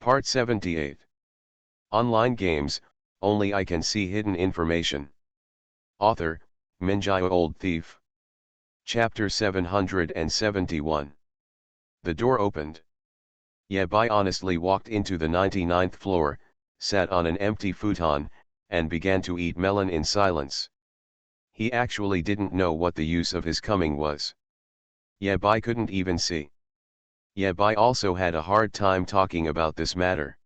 Part 78. Online games, only I can see hidden information. Author, Minjio Old Thief. Chapter 771. The door opened. Yabai honestly walked into the 99th floor, sat on an empty futon, and began to eat melon in silence. He actually didn't know what the use of his coming was. Yabai couldn't even see. Yabai also had a hard time talking about this matter.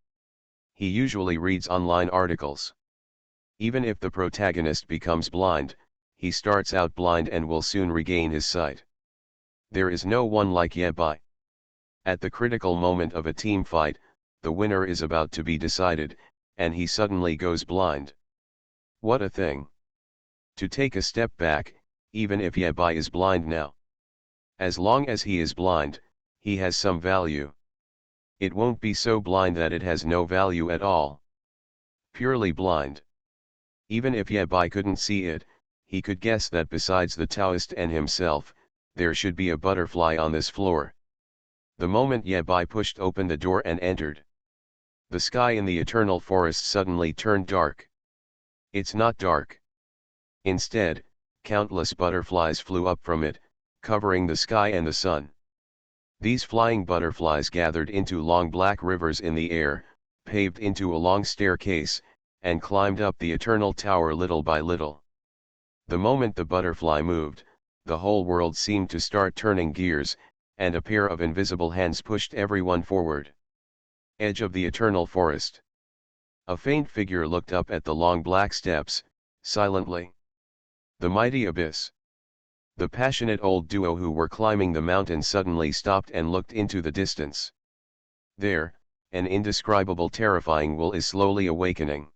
He usually reads online articles. Even if the protagonist becomes blind, he starts out blind and will soon regain his sight. There is no one like Yabai. At the critical moment of a team fight, the winner is about to be decided, and he suddenly goes blind. What a thing! To take a step back, even if Yabai is blind now. As long as he is blind, he has some value. It won't be so blind that it has no value at all. Purely blind. Even if Yabai couldn't see it, he could guess that besides the Taoist and himself, there should be a butterfly on this floor. The moment Yabai pushed open the door and entered, the sky in the eternal forest suddenly turned dark. It's not dark. Instead, countless butterflies flew up from it, covering the sky and the sun. These flying butterflies gathered into long black rivers in the air, paved into a long staircase, and climbed up the eternal tower little by little. The moment the butterfly moved, the whole world seemed to start turning gears, and a pair of invisible hands pushed everyone forward. Edge of the eternal forest. A faint figure looked up at the long black steps, silently. The mighty abyss. The passionate old duo who were climbing the mountain suddenly stopped and looked into the distance. There, an indescribable terrifying will is slowly awakening.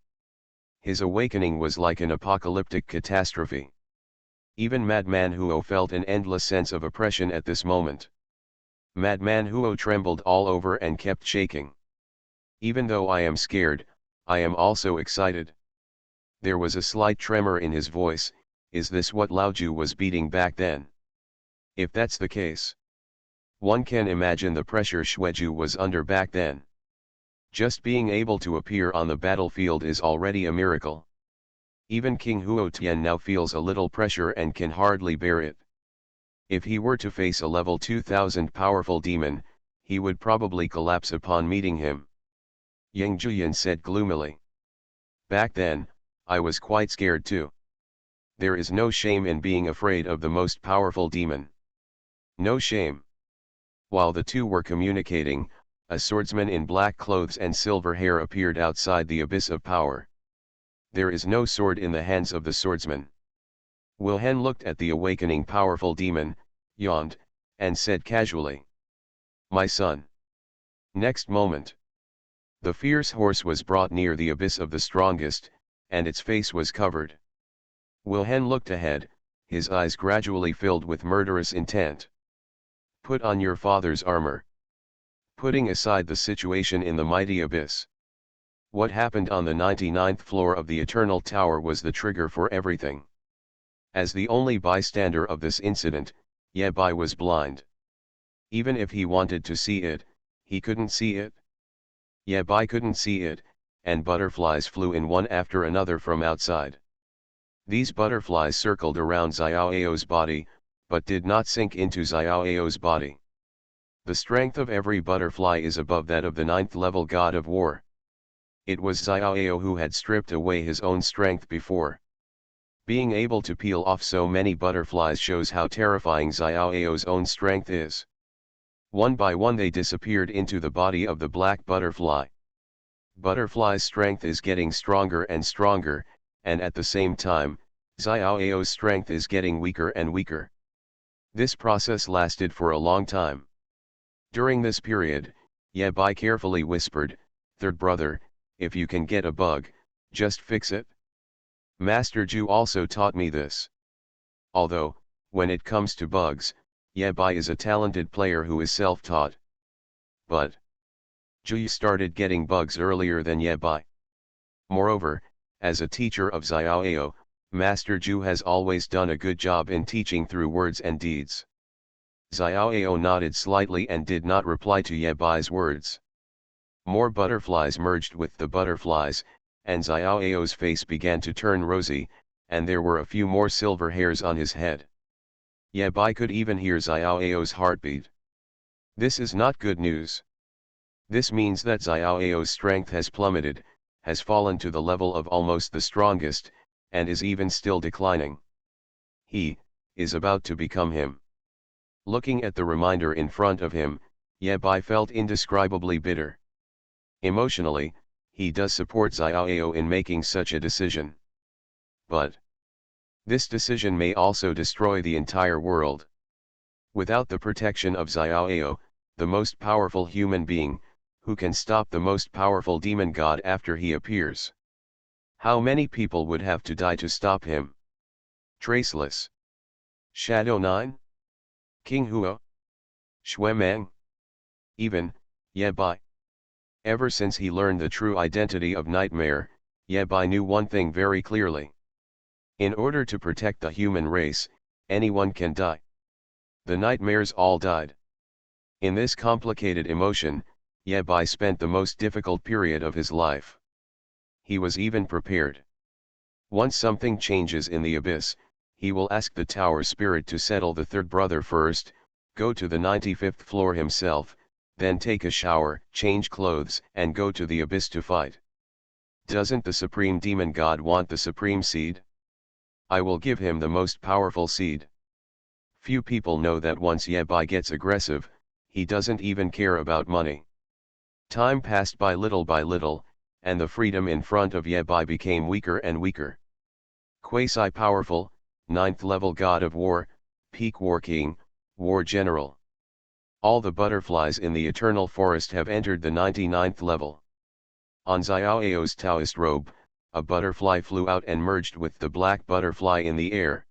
His awakening was like an apocalyptic catastrophe. Even Madman Huo felt an endless sense of oppression at this moment. Madman Huo trembled all over and kept shaking. Even though I am scared, I am also excited. There was a slight tremor in his voice. Is this what Laoju was beating back then? If that's the case, one can imagine the pressure Xueju was under back then. Just being able to appear on the battlefield is already a miracle. Even King Huo Tian now feels a little pressure and can hardly bear it. If he were to face a level 2000 powerful demon, he would probably collapse upon meeting him. Yang Juyan said gloomily. Back then, I was quite scared too. There is no shame in being afraid of the most powerful demon. No shame. While the two were communicating, a swordsman in black clothes and silver hair appeared outside the abyss of power. There is no sword in the hands of the swordsman. Wilhen looked at the awakening powerful demon, yawned, and said casually, "My son." Next moment, the fierce horse was brought near the abyss of the strongest, and its face was covered. Wilhen looked ahead, his eyes gradually filled with murderous intent. Put on your father's armor. Putting aside the situation in the mighty abyss. What happened on the 99th floor of the Eternal Tower was the trigger for everything. As the only bystander of this incident, Yabai was blind. Even if he wanted to see it, he couldn't see it. Yabai couldn't see it, and butterflies flew in one after another from outside. These butterflies circled around Xiaoao's body, but did not sink into Xiaoao's body. The strength of every butterfly is above that of the 9th level god of war. It was Xiaoao who had stripped away his own strength before. Being able to peel off so many butterflies shows how terrifying Xiaoao's own strength is. One by one they disappeared into the body of the black butterfly. Butterfly's strength is getting stronger and stronger, and at the same time, Xiaoao's strength is getting weaker and weaker. This process lasted for a long time. During this period, Yabai carefully whispered, "Third brother, if you can get a bug, just fix it." Master Ju also taught me this. Although, when it comes to bugs, Yabai is a talented player who is self-taught. But Ju started getting bugs earlier than Yabai. Moreover, as a teacher of Xiaoao, Master Ju has always done a good job in teaching through words and deeds. Xiaoao nodded slightly and did not reply to Yabai's words. More butterflies merged with the butterflies, and Xiao Ao's face began to turn rosy, and there were a few more silver hairs on his head. Ye Bai could even hear Xiao Ao's heartbeat. This is not good news. This means that Xiao Ao's strength has plummeted, has fallen to the level of almost the strongest, and is even still declining. He is about to become him. Looking at the reminder in front of him, Ye Bai felt indescribably bitter. Emotionally, he does support Xiao Ao in making such a decision. But this decision may also destroy the entire world. Without the protection of Xiao Ao, the most powerful human being, who can stop the most powerful demon god after he appears? How many people would have to die to stop him? Traceless. Shadow 9? King Huo? Shui Mang? Even, Ye Bai. Ever since he learned the true identity of Nightmare, Ye Bai knew one thing very clearly. In order to protect the human race, anyone can die. The Nightmares all died. In this complicated emotion, Ye Bai spent the most difficult period of his life. He was even prepared. Once something changes in the abyss, he will ask the tower spirit to settle the third brother first, go to the 95th floor himself, then take a shower, change clothes, and go to the abyss to fight. Doesn't the supreme demon god want the supreme seed? I will give him the most powerful seed. Few people know that once Ye Bai gets aggressive, he doesn't even care about money. Time passed by little, and the freedom in front of Ye Bai became weaker and weaker. Quasi-powerful, 9th level god of war, peak war king, war general. All the butterflies in the eternal forest have entered the 99th level. On Xiao Ao's Taoist robe, a butterfly flew out and merged with the black butterfly in the air.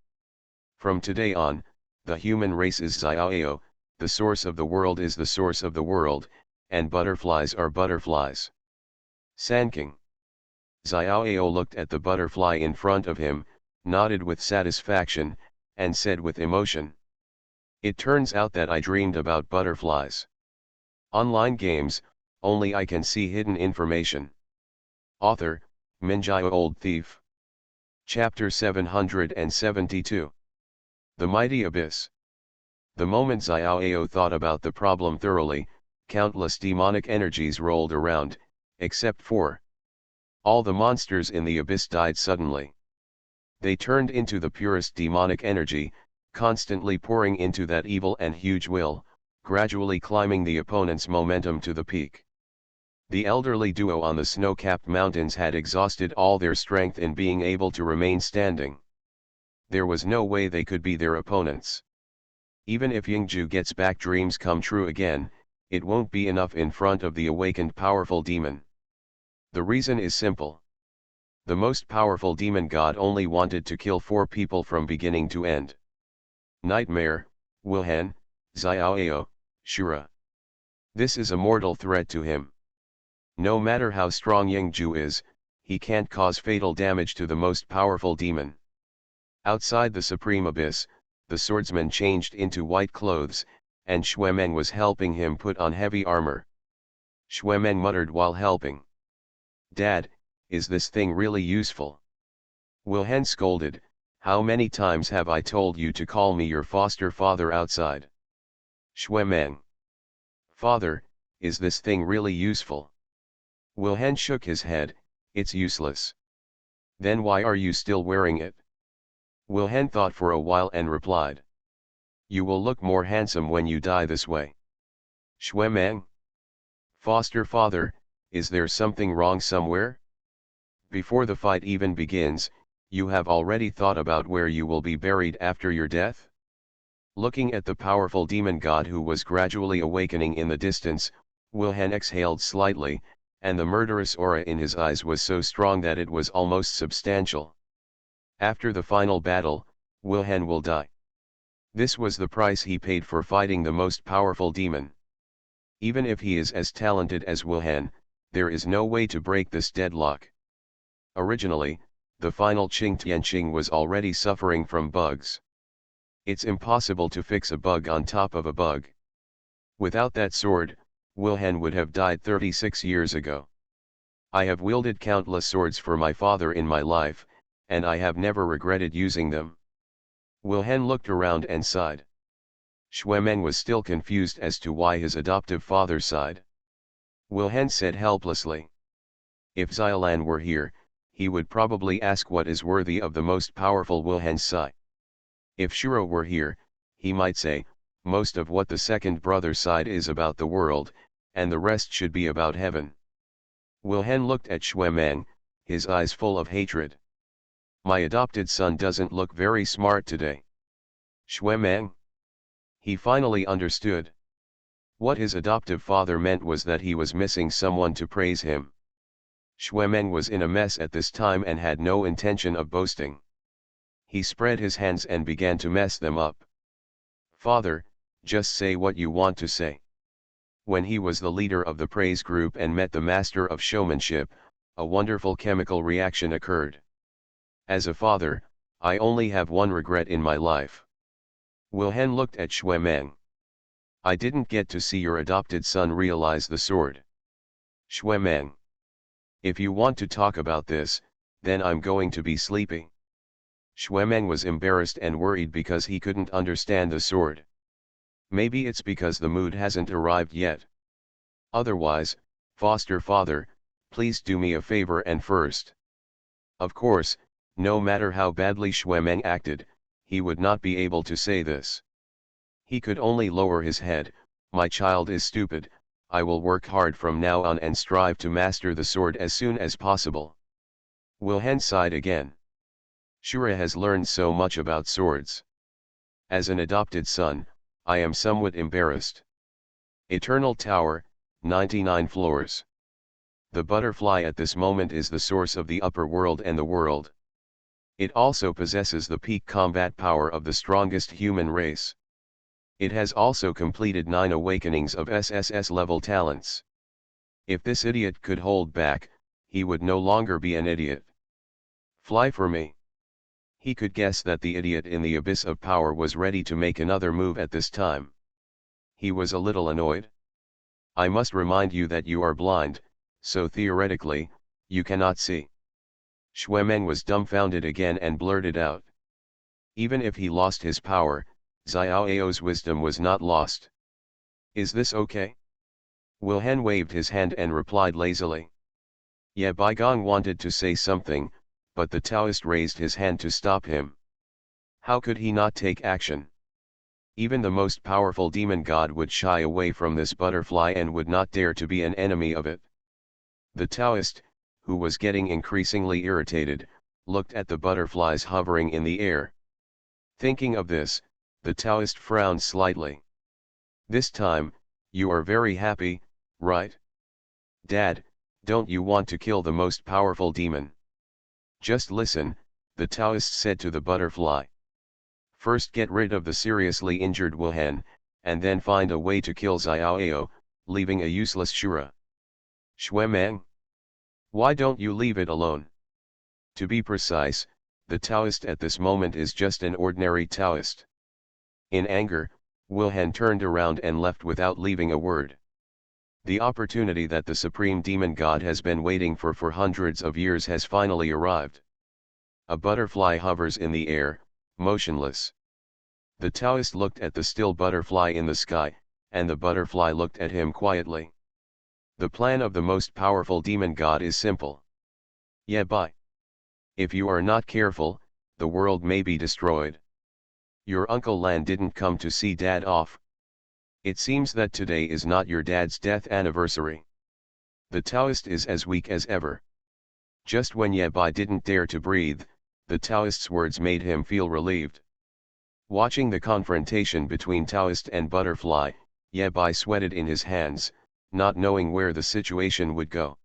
From today on, the human race is Xiao Ao, the source of the world is the source of the world, and butterflies are butterflies. Sanking. Xiao Ao looked at the butterfly in front of him, nodded with satisfaction, and said with emotion, "It turns out that I dreamed about butterflies. Online games, only I can see hidden information." Author, Minjai Old Thief. Chapter 772. The Mighty Abyss. The moment Xiao Ao thought about the problem thoroughly, countless demonic energies rolled around, except for all the monsters in the abyss died suddenly. They turned into the purest demonic energy, constantly pouring into that evil and huge will, gradually climbing the opponent's momentum to the peak. The elderly duo on the snow-capped mountains had exhausted all their strength in being able to remain standing. There was no way they could be their opponents. Even if Yingju gets back dreams come true again, it won't be enough in front of the awakened powerful demon. The reason is simple. The most powerful demon god only wanted to kill 4 people from beginning to end. Nightmare, Wuhan, Xiao Ao, Shura. This is a mortal threat to him. No matter how strong Yingju is, he can't cause fatal damage to the most powerful demon. Outside the supreme abyss, the swordsman changed into white clothes, and Xuemeng was helping him put on heavy armor. Xuemeng muttered while helping, "Dad, is this thing really useful?" Wuhan scolded, "How many times have I told you to call me your foster father outside?" Xuemeng, "Father, is this thing really useful?" Wuhan shook his head, "It's useless." "Then why are you still wearing it?" Wuhan thought for a while and replied, "You will look more handsome when you die this way." Xuemeng, "Foster father, is there something wrong somewhere? Before the fight even begins, you have already thought about where you will be buried after your death?" Looking at the powerful demon god who was gradually awakening in the distance, Wuhan exhaled slightly, and the murderous aura in his eyes was so strong that it was almost substantial. After the final battle, Wuhan will die. This was the price he paid for fighting the most powerful demon. Even if he is as talented as Wuhan, there is no way to break this deadlock. Originally, the final Qing Tianqing was already suffering from bugs. It's impossible to fix a bug on top of a bug. Without that sword, Wilhelm would have died 36 years ago. I have wielded countless swords for my father in my life, and I have never regretted using them. Wilhelm looked around and sighed. Schwemmeng was still confused as to why his adoptive father sighed. Wilhelm said helplessly. If Xiaolan were here, he would probably ask what is worthy of the most powerful Wilhelm's sigh. If Shuro were here, he might say, most of what the second brother sighed is about the world, and the rest should be about heaven. Wilhelm looked at Schwemmeng, his eyes full of hatred. My adopted son doesn't look very smart today. Schwemmeng? He finally understood. What his adoptive father meant was that he was missing someone to praise him. Schwemmeng was in a mess at this time and had no intention of boasting. He spread his hands and began to mess them up. Father, just say what you want to say. When he was the leader of the praise group and met the master of showmanship, a wonderful chemical reaction occurred. As a father, I only have one regret in my life. Wilhelm looked at Schwemmeng. I didn't get to see your adopted son realize the sword. Schwemmeng. If you want to talk about this, then I'm going to be sleeping. Schwemmeng was embarrassed and worried because he couldn't understand the sword. Maybe it's because the mood hasn't arrived yet. Otherwise, foster father, please do me a favor and first. Of course, no matter how badly Schwemmeng acted, he would not be able to say this. He could only lower his head. My child is stupid, I will work hard from now on and strive to master the sword as soon as possible. Wilhelm sighed again. Shura has learned so much about swords. As an adopted son, I am somewhat embarrassed. Eternal Tower, 99 floors. The butterfly at this moment is the source of the upper world and the world. It also possesses the peak combat power of the strongest human race. It has also completed 9 awakenings of SSS level talents. If this idiot could hold back, he would no longer be an idiot. Fly for me. He could guess that the idiot in the abyss of power was ready to make another move at this time. He was a little annoyed. I must remind you that you are blind, so theoretically, you cannot see. Schwemmeng was dumbfounded again and blurted out. Even if he lost his power, Xiaoao's wisdom was not lost. Is this okay? Wilhelm waved his hand and replied lazily. Ye Baigong wanted to say something, but the Taoist raised his hand to stop him. How could he not take action? Even the most powerful demon god would shy away from this butterfly and would not dare to be an enemy of it. The Taoist, who was getting increasingly irritated, looked at the butterflies hovering in the air. Thinking of this, the Taoist frowned slightly. This time, you are very happy, right? Dad, don't you want to kill the most powerful demon? Just listen, the Taoist said to the butterfly. First get rid of the seriously injured Wilhelm, and then find a way to kill Xiaoao, leaving a useless Shura. Schwemmeng? Why don't you leave it alone? To be precise, the Taoist at this moment is just an ordinary Taoist. In anger, Wilhelm turned around and left without leaving a word. The opportunity that the supreme demon god has been waiting for hundreds of years has finally arrived. A butterfly hovers in the air, motionless. The Taoist looked at the still butterfly in the sky, and the butterfly looked at him quietly. The plan of the most powerful demon god is simple. Ye Bai. If you are not careful, the world may be destroyed. Your Uncle Lan didn't come to see Dad off. It seems that today is not your dad's death anniversary. The Taoist is as weak as ever. Just when Ye Bai didn't dare to breathe, the Taoist's words made him feel relieved. Watching the confrontation between Taoist and butterfly, Ye Bai sweated in his hands, not knowing where the situation would go.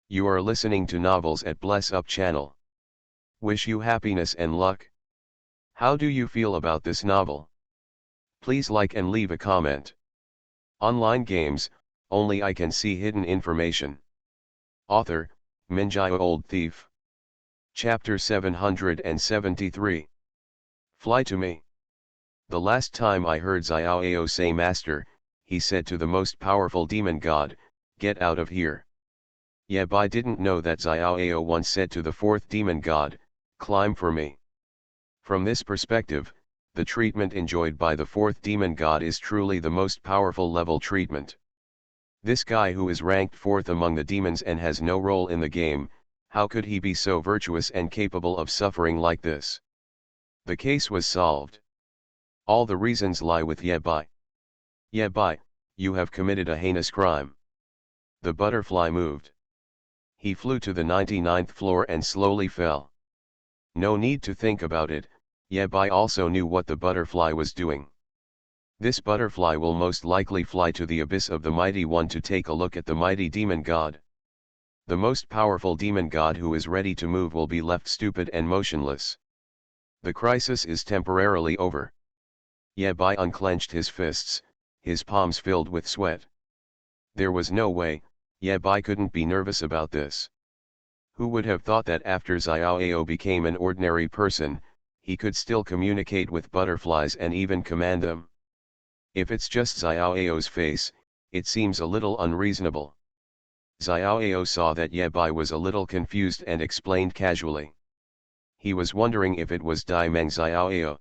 You are listening to Novels at Bless Up channel. Wish you happiness and luck. How do you feel about this novel? Please like and leave a comment. Online games, only I can see hidden information. Author, Minjai Old Thief. Chapter 773. Fly to me. The last time I heard Xiaoao say master, he said to the most powerful demon god, "Get out of here." Yabai didn't know that Xiaoao once said to the fourth demon god, "Climb for me." From this perspective, the treatment enjoyed by the fourth demon god is truly the most powerful level treatment. This guy who is ranked fourth among the demons and has no role in the game, how could he be so virtuous and capable of suffering like this? The case was solved. All the reasons lie with Yabai. Yabai, you have committed a heinous crime. The butterfly moved. He flew to the 99th floor and slowly fell. No need to think about it, Yabai also knew what the butterfly was doing. This butterfly will most likely fly to the abyss of the mighty one to take a look at the mighty demon god. The most powerful demon god who is ready to move will be left stupid and motionless. The crisis is temporarily over. Yabai unclenched his fists, his palms filled with sweat. There was no way, Yabai couldn't be nervous about this. Who would have thought that after Xiaoao became an ordinary person, he could still communicate with butterflies and even command them? If it's just Xiaoao's face, it seems a little unreasonable. Xiaoao saw that Yabai was a little confused and explained casually. He was wondering if it was Daimeng Xiaoao.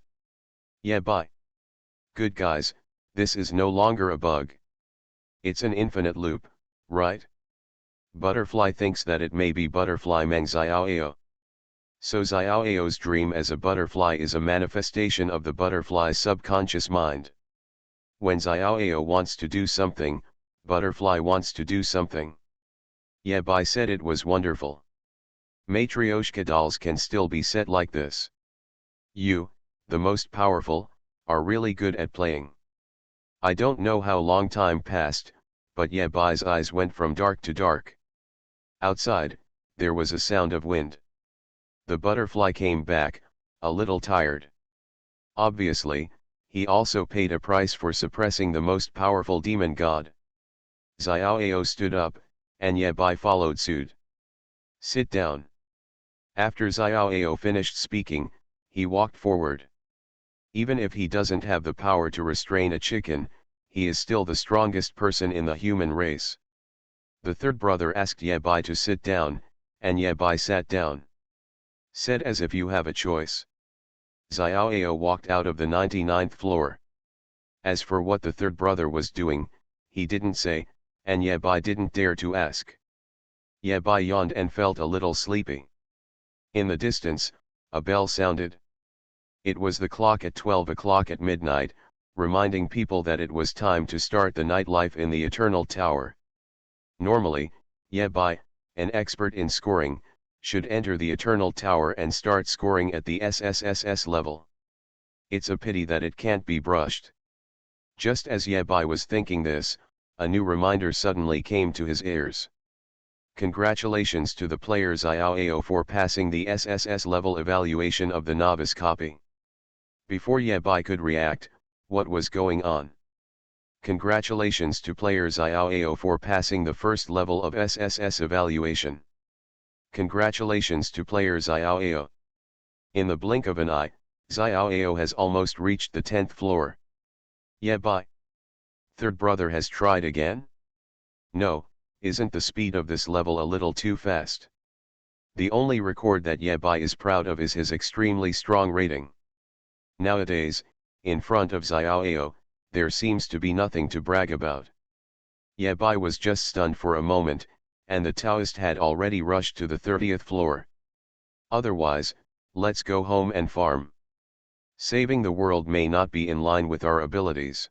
Yabai. Good guys, this is no longer a bug. It's an infinite loop, right? Butterfly thinks that it may be Butterfly Meng Xiaoao. So Xiaoao's dream as a butterfly is a manifestation of the butterfly's subconscious mind. When Xiaoao wants to do something, Butterfly wants to do something. Yabai said it was wonderful. Matryoshka dolls can still be set like this. You, the most powerful, are really good at playing. I don't know how long time passed, but Yabai's eyes went from dark to dark. Outside, there was a sound of wind. The butterfly came back, a little tired. Obviously, he also paid a price for suppressing the most powerful demon god. Xiaoao stood up, and Yabai followed suit. Sit down. After Xiaoao finished speaking, he walked forward. Even if he doesn't have the power to restrain a chicken, he is still the strongest person in the human race. The third brother asked Yabai to sit down, and Yabai sat down. Said as if you have a choice. Xiaoao walked out of the 99th floor. As for what the third brother was doing, he didn't say, and Yabai didn't dare to ask. Yabai yawned and felt a little sleepy. In the distance, a bell sounded. It was the clock at 12 o'clock at midnight, reminding people that it was time to start the nightlife in the Eternal Tower. Normally, Yabai, an expert in scoring, should enter the Eternal Tower and start scoring at the SSSS level. It's a pity that it can't be brushed. Just as Yabai was thinking this, a new reminder suddenly came to his ears. Congratulations to the player Xiaoao for passing the SSS level evaluation of the novice copy. Before Yabai could react, what was going on? Congratulations to player Xiaoao for passing the first level of SSS evaluation. Congratulations to player Xiaoao. In the blink of an eye, Xiaoao has almost reached the 10th floor. Yabai. Third brother has tried again? No, isn't the speed of this level a little too fast? The only record that Yabai is proud of is his extremely strong rating. Nowadays, in front of Xiaoao, there seems to be nothing to brag about. Yabai was just stunned for a moment, and the Taoist had already rushed to the 30th floor. Otherwise, let's go home and farm. Saving the world may not be in line with our abilities.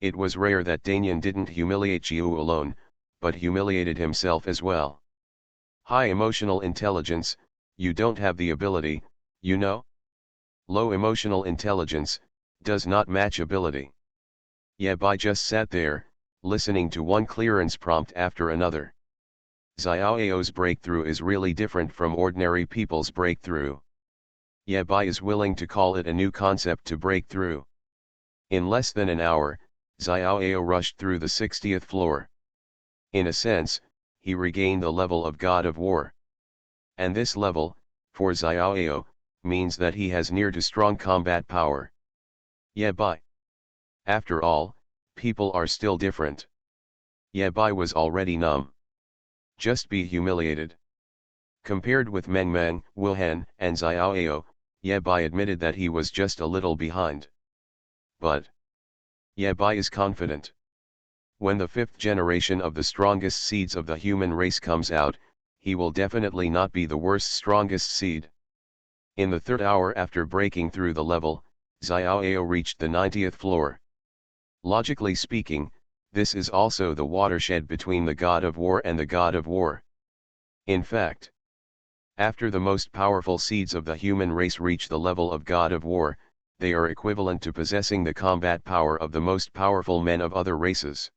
It was rare that Danian didn't humiliate Jiu alone, but humiliated himself as well. High emotional intelligence, you don't have the ability, you know? Low emotional intelligence, does not match ability. Yabai just sat there, listening to one clearance prompt after another. Xiaoao's breakthrough is really different from ordinary people's breakthrough. Yabai is willing to call it a new concept to break through. In less than an hour, Xiaoao rushed through the 60th floor. In a sense, he regained the level of God of War. And this level, for Xiaoao, means that he has near to strong combat power. Yabai. After all, People are still different. Yabai was already numb. Just be humiliated. Compared with Meng Meng, Wuhan, and Xiaoao, Yabai admitted that he was just a little behind. But Yabai is confident. When the fifth generation of the strongest seeds of the human race comes out, he will definitely not be the worst strongest seed. In the third hour after breaking through the level, Xiaoao reached the 90th floor. Logically speaking, this is also the watershed between the god of war and the god of war. In fact, after the most powerful seeds of the human race reach the level of god of war, they are equivalent to possessing the combat power of the most powerful men of other races.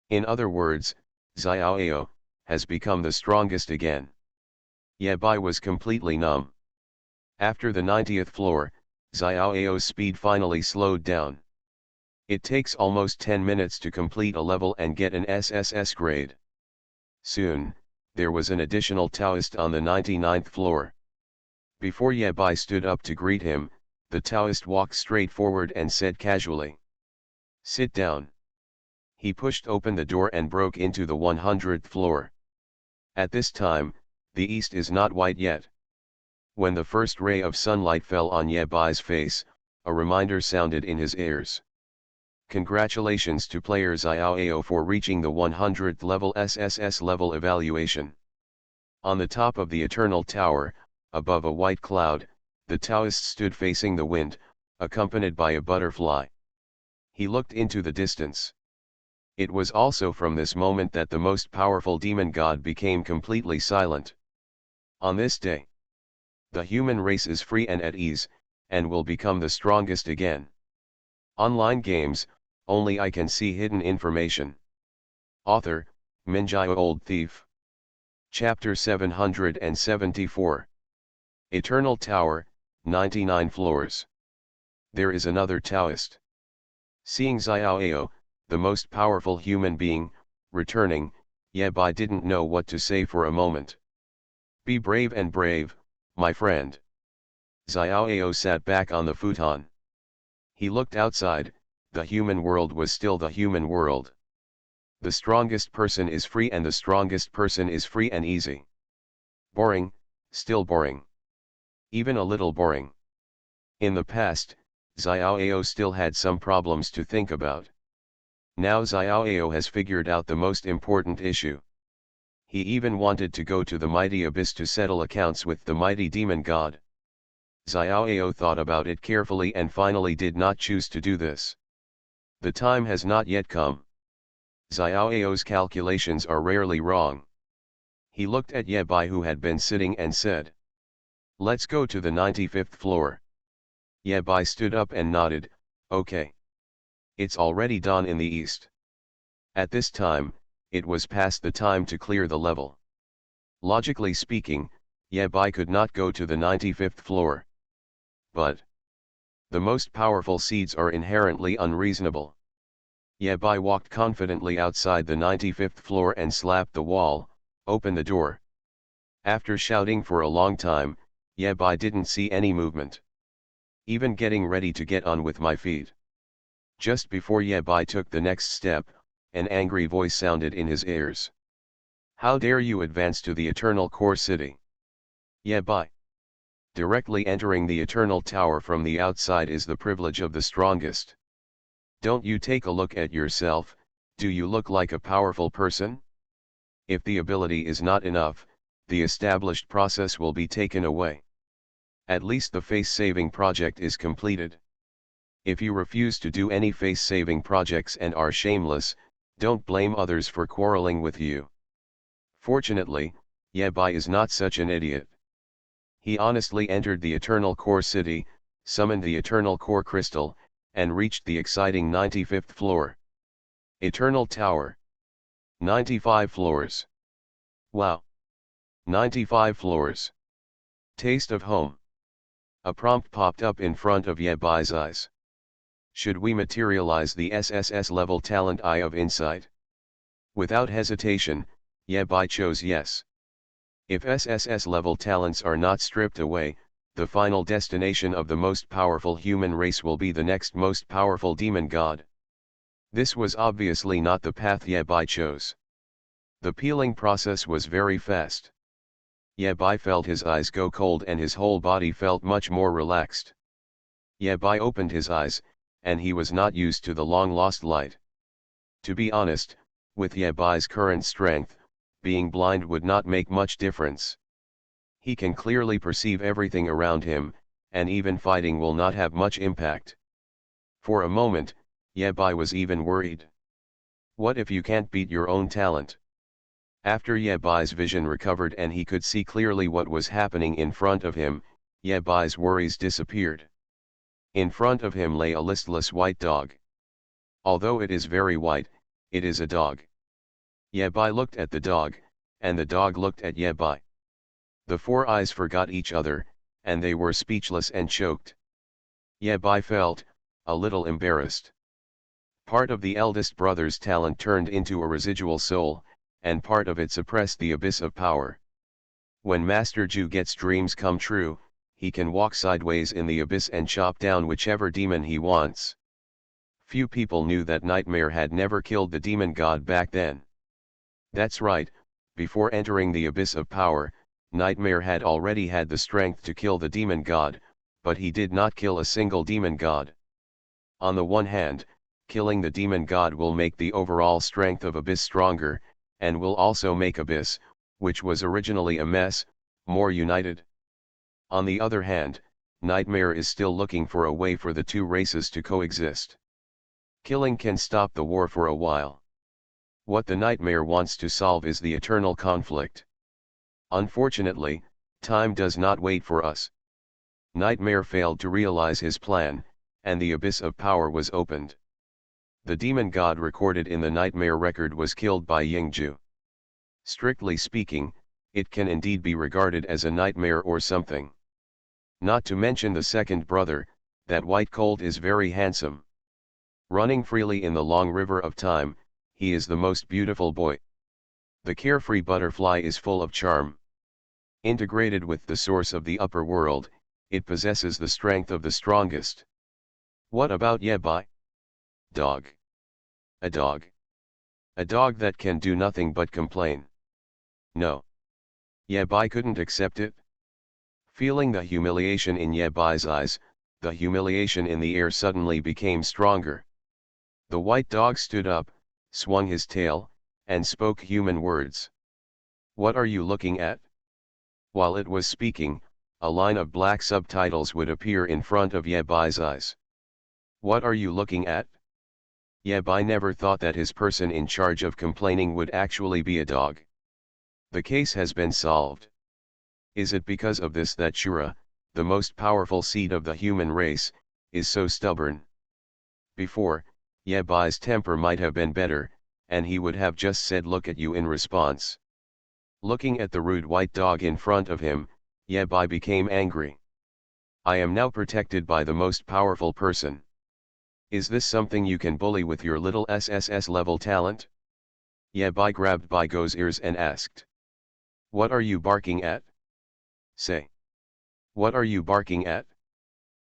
In other words, Xiaoao has become the strongest again. Yabai was completely numb. After the 90th floor, Xiaoao's speed finally slowed down. It takes almost 10 minutes to complete a level and get an SSS grade. Soon, there was an additional Taoist on the 99th floor. Before Yabai stood up to greet him, the Taoist walked straight forward and said casually, "Sit down." He pushed open the door and broke into the 100th floor. At this time, the east is not white yet. When the first ray of sunlight fell on Yabai's face, a reminder sounded in his ears. Congratulations to player Xiaoao for reaching the 100th level SSS level evaluation. On the top of the Eternal Tower, above a white cloud, the Taoist stood facing the wind, accompanied by a butterfly. He looked into the distance. It was also from this moment that the most powerful demon god became completely silent. On this day, the human race is free and at ease, and will become the strongest again. Online games, only I can see hidden information. Author, Minjio Old Thief. Chapter 774. Eternal Tower, 99 floors. There is another Taoist. Seeing Xiaoao, the most powerful human being, returning, Yabai didn't know what to say for a moment. Be brave and brave, my friend. Xiaoao sat back on the futon. He looked outside. The human world was still the human world. The strongest person is free and the strongest person is free and easy. Boring, still boring. Even a little boring. In the past, Xiaoao still had some problems to think about. Now Xiaoao has figured out the most important issue. He even wanted to go to the mighty abyss to settle accounts with the mighty demon god. Xiaoao thought about it carefully and finally did not choose to do this. The time has not yet come. Xiaoao's calculations are rarely wrong. He looked at Yabai who had been sitting and said, "Let's go to the 95th floor." Yabai stood up and nodded, "Okay. It's already dawn in the east." At this time, it was past the time to clear the level. Logically speaking, Yabai could not go to the 95th floor. But the most powerful seeds are inherently unreasonable. Yabai walked confidently outside the 95th floor and slapped the wall, "Open the door." After shouting for a long time, Yabai didn't see any movement. Even getting ready to get on with my feet. Just before Yabai took the next step, an angry voice sounded in his ears. "How dare you advance to the Eternal Core City?" Yabai. Directly entering the Eternal Tower from the outside is the privilege of the strongest. Don't you take a look at yourself, do you look like a powerful person? If the ability is not enough, the established process will be taken away. At least the face-saving project is completed. If you refuse to do any face-saving projects and are shameless, don't blame others for quarreling with you. Fortunately, Yabai is not such an idiot. He honestly entered the Eternal Core City, summoned the Eternal Core Crystal, and reached the exciting 95th floor. Eternal Tower. 95 floors. Wow. 95 floors. Taste of home. A prompt popped up in front of Yabai's eyes. Should we materialize the SSS level talent Eye of Insight? Without hesitation, Yabai chose yes. If SSS level talents are not stripped away, the final destination of the most powerful human race will be the next most powerful demon god. This was obviously not the path Yabai chose. The peeling process was very fast. Yabai felt his eyes go cold and his whole body felt much more relaxed. Yabai opened his eyes, and he was not used to the long-lost light. To be honest, with Yabai's current strength, being blind would not make much difference. He can clearly perceive everything around him, and even fighting will not have much impact. For a moment, Yabai was even worried. What if you can't beat your own talent? After Yabai's vision recovered and he could see clearly what was happening in front of him, Yabai's worries disappeared. In front of him lay a listless white dog. Although it is very white, it is a dog. Yabai looked at the dog, and the dog looked at Yabai. The four eyes forgot each other, and they were speechless and choked. Yabai felt a little embarrassed. Part of the eldest brother's talent turned into a residual soul, and part of it suppressed the abyss of power. When Master Ju gets dreams come true, he can walk sideways in the abyss and chop down whichever demon he wants. Few people knew that Nightmare had never killed the demon god back then. That's right, before entering the abyss of power, Nightmare had already had the strength to kill the demon god, but he did not kill a single demon god. On the one hand, killing the demon god will make the overall strength of Abyss stronger, and will also make Abyss, which was originally a mess, more united. On the other hand, Nightmare is still looking for a way for the two races to coexist. Killing can stop the war for a while. What the Nightmare wants to solve is the eternal conflict. Unfortunately, time does not wait for us. Nightmare failed to realize his plan, and the abyss of power was opened. The demon god recorded in the Nightmare record was killed by Yingju. Strictly speaking, it can indeed be regarded as a nightmare or something. Not to mention the second brother, that white colt is very handsome. Running freely in the long river of time, he is the most beautiful boy. The carefree butterfly is full of charm. Integrated with the source of the upper world, it possesses the strength of the strongest. What about Yabai? Dog. A dog. A dog that can do nothing but complain. No. Yabai couldn't accept it. Feeling the humiliation in Yabai's eyes, the humiliation in the air suddenly became stronger. The white dog stood up, swung his tail, and spoke human words. What are you looking at? While it was speaking, a line of black subtitles would appear in front of Yabai's eyes. What are you looking at? Yabai never thought that his person in charge of complaining would actually be a dog. The case has been solved. Is it because of this that Shura, the most powerful seed of the human race, is so stubborn? Before, Yabai's temper might have been better, and he would have just said look at you in response. Looking at the rude white dog in front of him, Yabai became angry. I am now protected by the most powerful person. Is this something you can bully with your little SSS level talent? Yabai grabbed Bai Go's ears and asked. What are you barking at? Say. What are you barking at?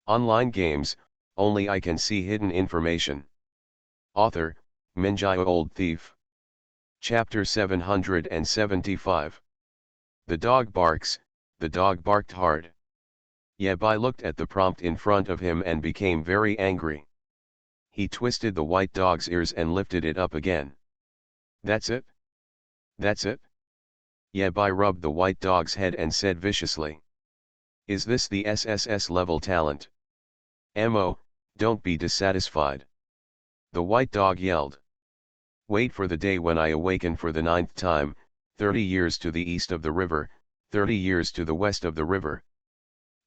Online games, only I can see hidden information. Author, Minjai Old Thief. Chapter 775. The dog barks, the dog barked hard. Yabai looked at the prompt in front of him and became very angry. He twisted the white dog's ears and lifted it up again. That's it? That's it? Yabai rubbed the white dog's head and said viciously. Is this the SSS level talent? Mo, don't be dissatisfied. The white dog yelled. Wait for the day when I awaken for the 9th time, 30 years to the east of the river, 30 years to the west of the river.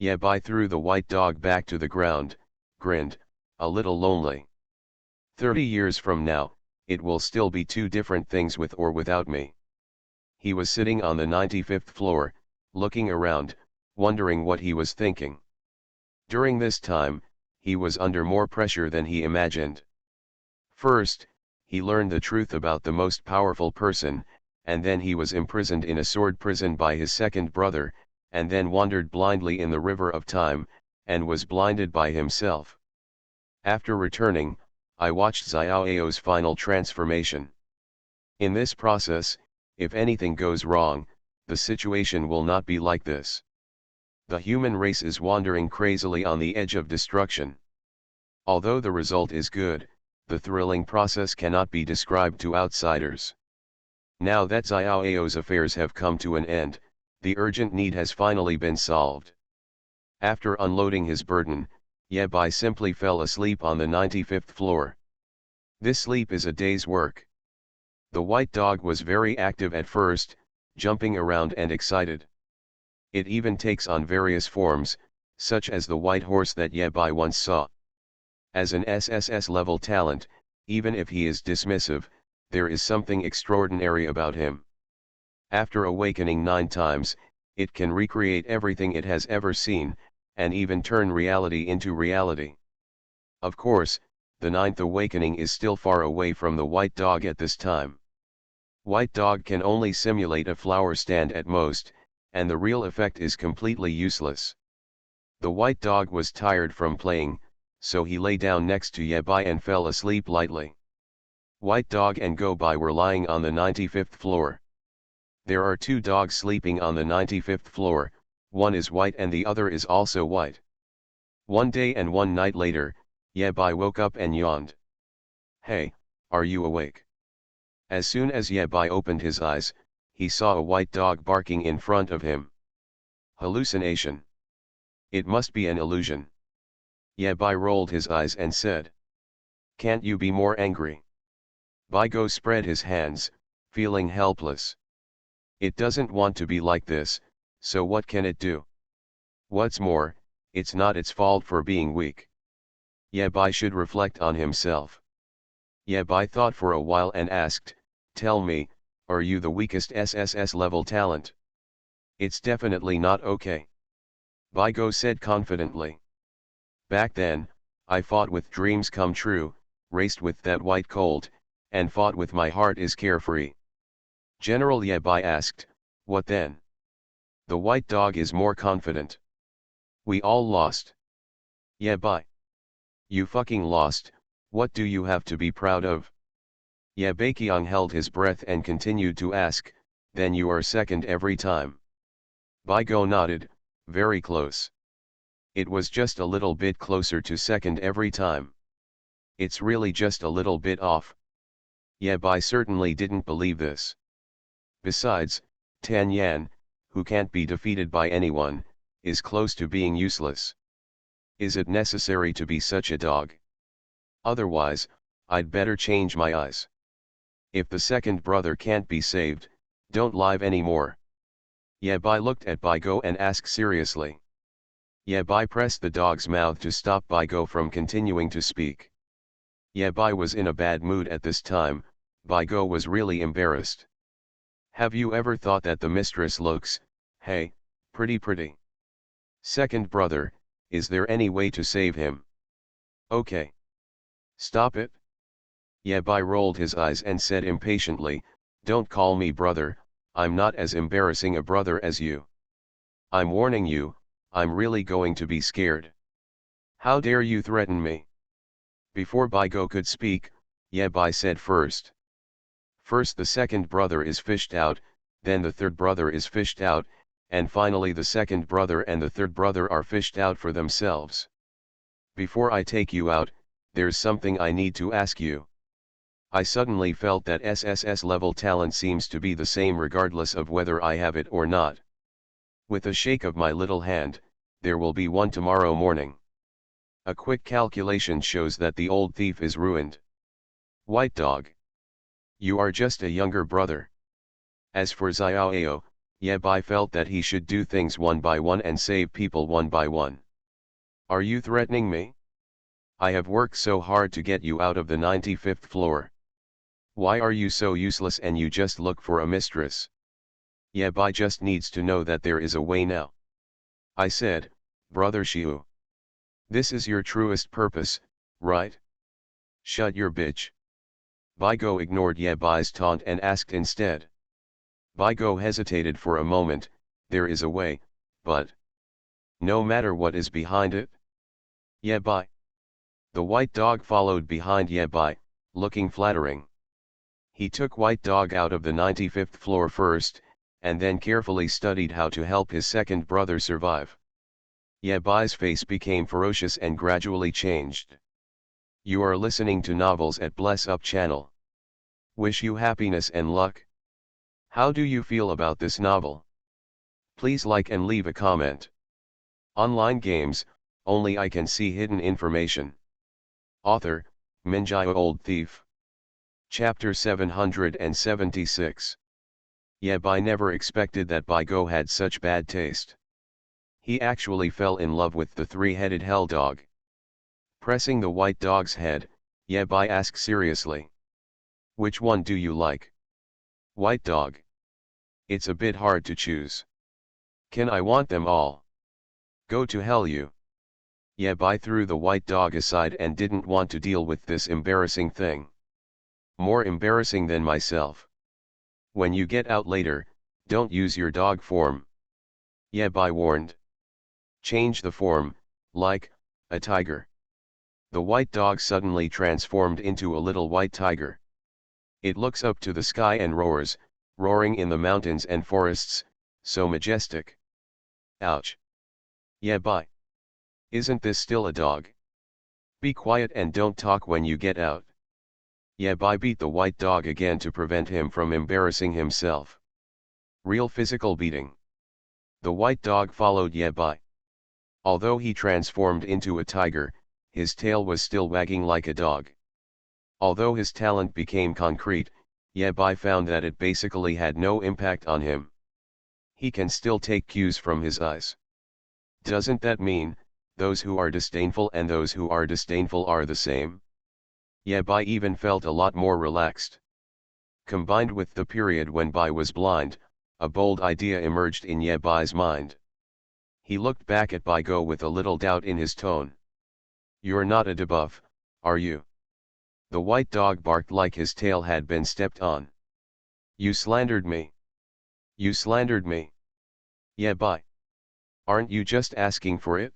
Yabai threw the white dog back to the ground, grinned, a little lonely. 30 years from now, it will still be two different things with or without me. He was sitting on the 95th floor, looking around, wondering what he was thinking. During this time, he was under more pressure than he imagined. First, he learned the truth about the most powerful person, and then he was imprisoned in a sword prison by his second brother, and then wandered blindly in the river of time, and was blinded by himself. After returning, I watched Xiaoyao's final transformation. In this process, if anything goes wrong, the situation will not be like this. The human race is wandering crazily on the edge of destruction. Although the result is good, the thrilling process cannot be described to outsiders. Now that Xiaoyao's affairs have come to an end, the urgent need has finally been solved. After unloading his burden, Ye Bai simply fell asleep on the 95th floor. This sleep is a day's work. The white dog was very active at first, jumping around and excited. It even takes on various forms, such as the white horse that Ye Bai once saw. As an SSS level talent, even if he is dismissive, there is something extraordinary about him. After awakening 9 times, it can recreate everything it has ever seen, and even turn reality into reality. Of course, the 9th awakening is still far away from the white dog at this time. White dog can only simulate a flower stand at most, and the real effect is completely useless. The white dog was tired from playing, so he lay down next to Ye Bai and fell asleep lightly. White dog and Go Bai were lying on the 95th floor. There are 2 dogs sleeping on the 95th floor, one is white and the other is also white. One day and one night later, Ye Bai woke up and yawned. "Hey, are you awake?" As soon as Ye Bai opened his eyes, he saw a white dog barking in front of him. Hallucination. It must be an illusion. Ye Bai rolled his eyes and said, "Can't you be more angry?" Bai Go spread his hands, feeling helpless. It doesn't want to be like this, so what can it do? What's more, it's not its fault for being weak. Ye Bai should reflect on himself. Ye Bai thought for a while and asked, "Tell me, are you the weakest SSS level talent?" "It's definitely not okay," Bai Go said confidently. "Back then, I fought with dreams come true, raced with that white colt, and fought with my heart is carefree." General Ye Bai asked, "What then?" "The white dog is more confident. We all lost." "Ye Bai. You fucking lost, what do you have to be proud of?" Ye Baiqiang held his breath and continued to ask, "Then you are second every time?" Bai Go nodded, "Very close. It was just a little bit closer to second every time. It's really just a little bit off." Ye Bai certainly didn't believe this. Besides, Tan Yan, who can't be defeated by anyone, is close to being useless. Is it necessary to be such a dog? Otherwise, I'd better change my eyes. If the second brother can't be saved, don't live anymore. Ye Bai looked at Bai Go and asked seriously. Ye Bai pressed the dog's mouth to stop Bai Go from continuing to speak. Ye Bai was in a bad mood at this time. Bai Go was really embarrassed. "Have you ever thought that the mistress looks, hey, pretty? Second brother, is there any way to save him?" "Okay. Stop it." Ye Bai rolled his eyes and said impatiently, "Don't call me brother, I'm not as embarrassing a brother as you. I'm warning you, I'm really going to be scared. How dare you threaten me?" Before Bai Go could speak, Ye Bai said first. "First the second brother is fished out, then the third brother is fished out, and finally the second brother and the third brother are fished out for themselves. Before I take you out, there's something I need to ask you. I suddenly felt that SSS level talent seems to be the same regardless of whether I have it or not. With a shake of my little hand, there will be one tomorrow morning. A quick calculation shows that the old thief is ruined. White dog. You are just a younger brother." As for Xiaoyao, Ye Bai felt that he should do things one by one and save people one by one. "Are you threatening me? I have worked so hard to get you out of the 95th floor. Why are you so useless and you just look for a mistress? Ye Bai just needs to know that there is a way now." I said, "Brother Xiu. This is your truest purpose, right? Shut your bitch." Bai Go ignored Ye Bai's taunt and asked instead. Bai Go hesitated for a moment, "There is a way, but no matter what is behind it?" Ye Bai. The white dog followed behind Yebai, looking flattering. He took White Dog out of the 95th floor first, and then carefully studied how to help his second brother survive. Yebai's face became ferocious and gradually changed. You are listening to Novels at Bless Up channel. Wish you happiness and luck. How do you feel about this novel? Please like and leave a comment. Online games, only I can see hidden information. Author, Minjaya Old Thief. Chapter 776. Yebai never expected that Baigo had such bad taste. He actually fell in love with the three-headed hell dog. Pressing the white dog's head, Yebai asked seriously. Which one do you like? White dog. It's a bit hard to choose. Can I want them all? Go to hell you. Yebai threw the white dog aside and didn't want to deal with this embarrassing thing. More embarrassing than myself. When you get out later, don't use your dog form. Yebai warned. Change the form, like a tiger. The white dog suddenly transformed into a little white tiger. It looks up to the sky and roars, roaring in the mountains and forests, so majestic. Ouch. Yebai. Isn't this still a dog? Be quiet and don't talk when you get out. Yebai beat the white dog again to prevent him from embarrassing himself. Real physical beating. The white dog followed Yebai. Although he transformed into a tiger, his tail was still wagging like a dog. Although his talent became concrete, Yebai found that it basically had no impact on him. He can still take cues from his eyes. Doesn't that mean, those who are disdainful and those who are disdainful are the same? Yebai even felt a lot more relaxed. Combined with the period when Bai was blind, a bold idea emerged in Yebai's mind. He looked back at Baigo with a little doubt in his tone. You're not a debuff, are you? The white dog barked like his tail had been stepped on. You slandered me. You slandered me. Yebai. Aren't you just asking for it?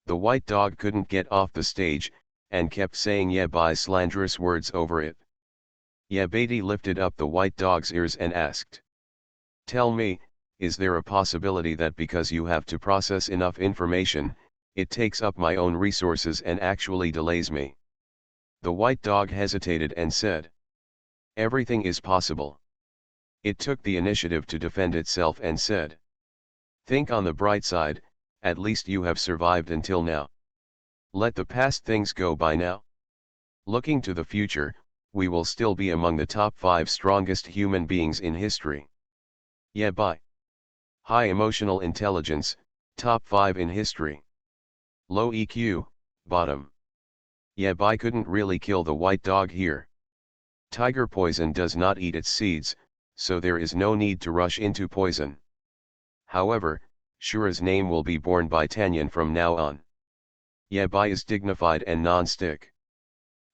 The white dog couldn't get off the stage, and kept saying Yebai's slanderous words over it. Yebai lifted up the white dog's ears and asked. Tell me, is there a possibility that because you have to process enough information, it takes up my own resources and actually delays me? The white dog hesitated and said. Everything is possible. It took the initiative to defend itself and said. Think on the bright side, at least you have survived until now. Let the past things go by now. Looking to the future, we will still be among the top 5 strongest human beings in history. Yebai. High emotional intelligence, top 5 in history. Low EQ, bottom. Yebai couldn't really kill the white dog here. Tiger poison does not eat its seeds, so there is no need to rush into poison. However, Shura's name will be borne by Tanyan from now on. Yebai is dignified and non-stick.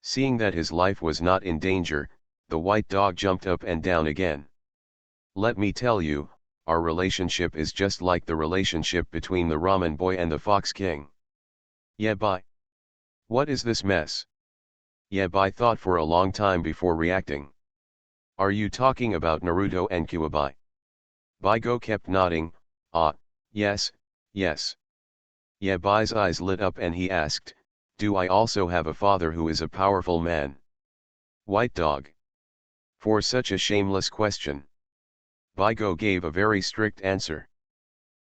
Seeing that his life was not in danger, the white dog jumped up and down again. Let me tell you, our relationship is just like the relationship between the ramen boy and the fox king. Yebai. What is this mess? Yebai thought for a long time before reacting. Are you talking about Naruto and Kuwabai? Baigo kept nodding, yes, yes. Yebai's eyes lit up and he asked, do I also have a father who is a powerful man? White dog. For such a shameless question. Baigo gave a very strict answer.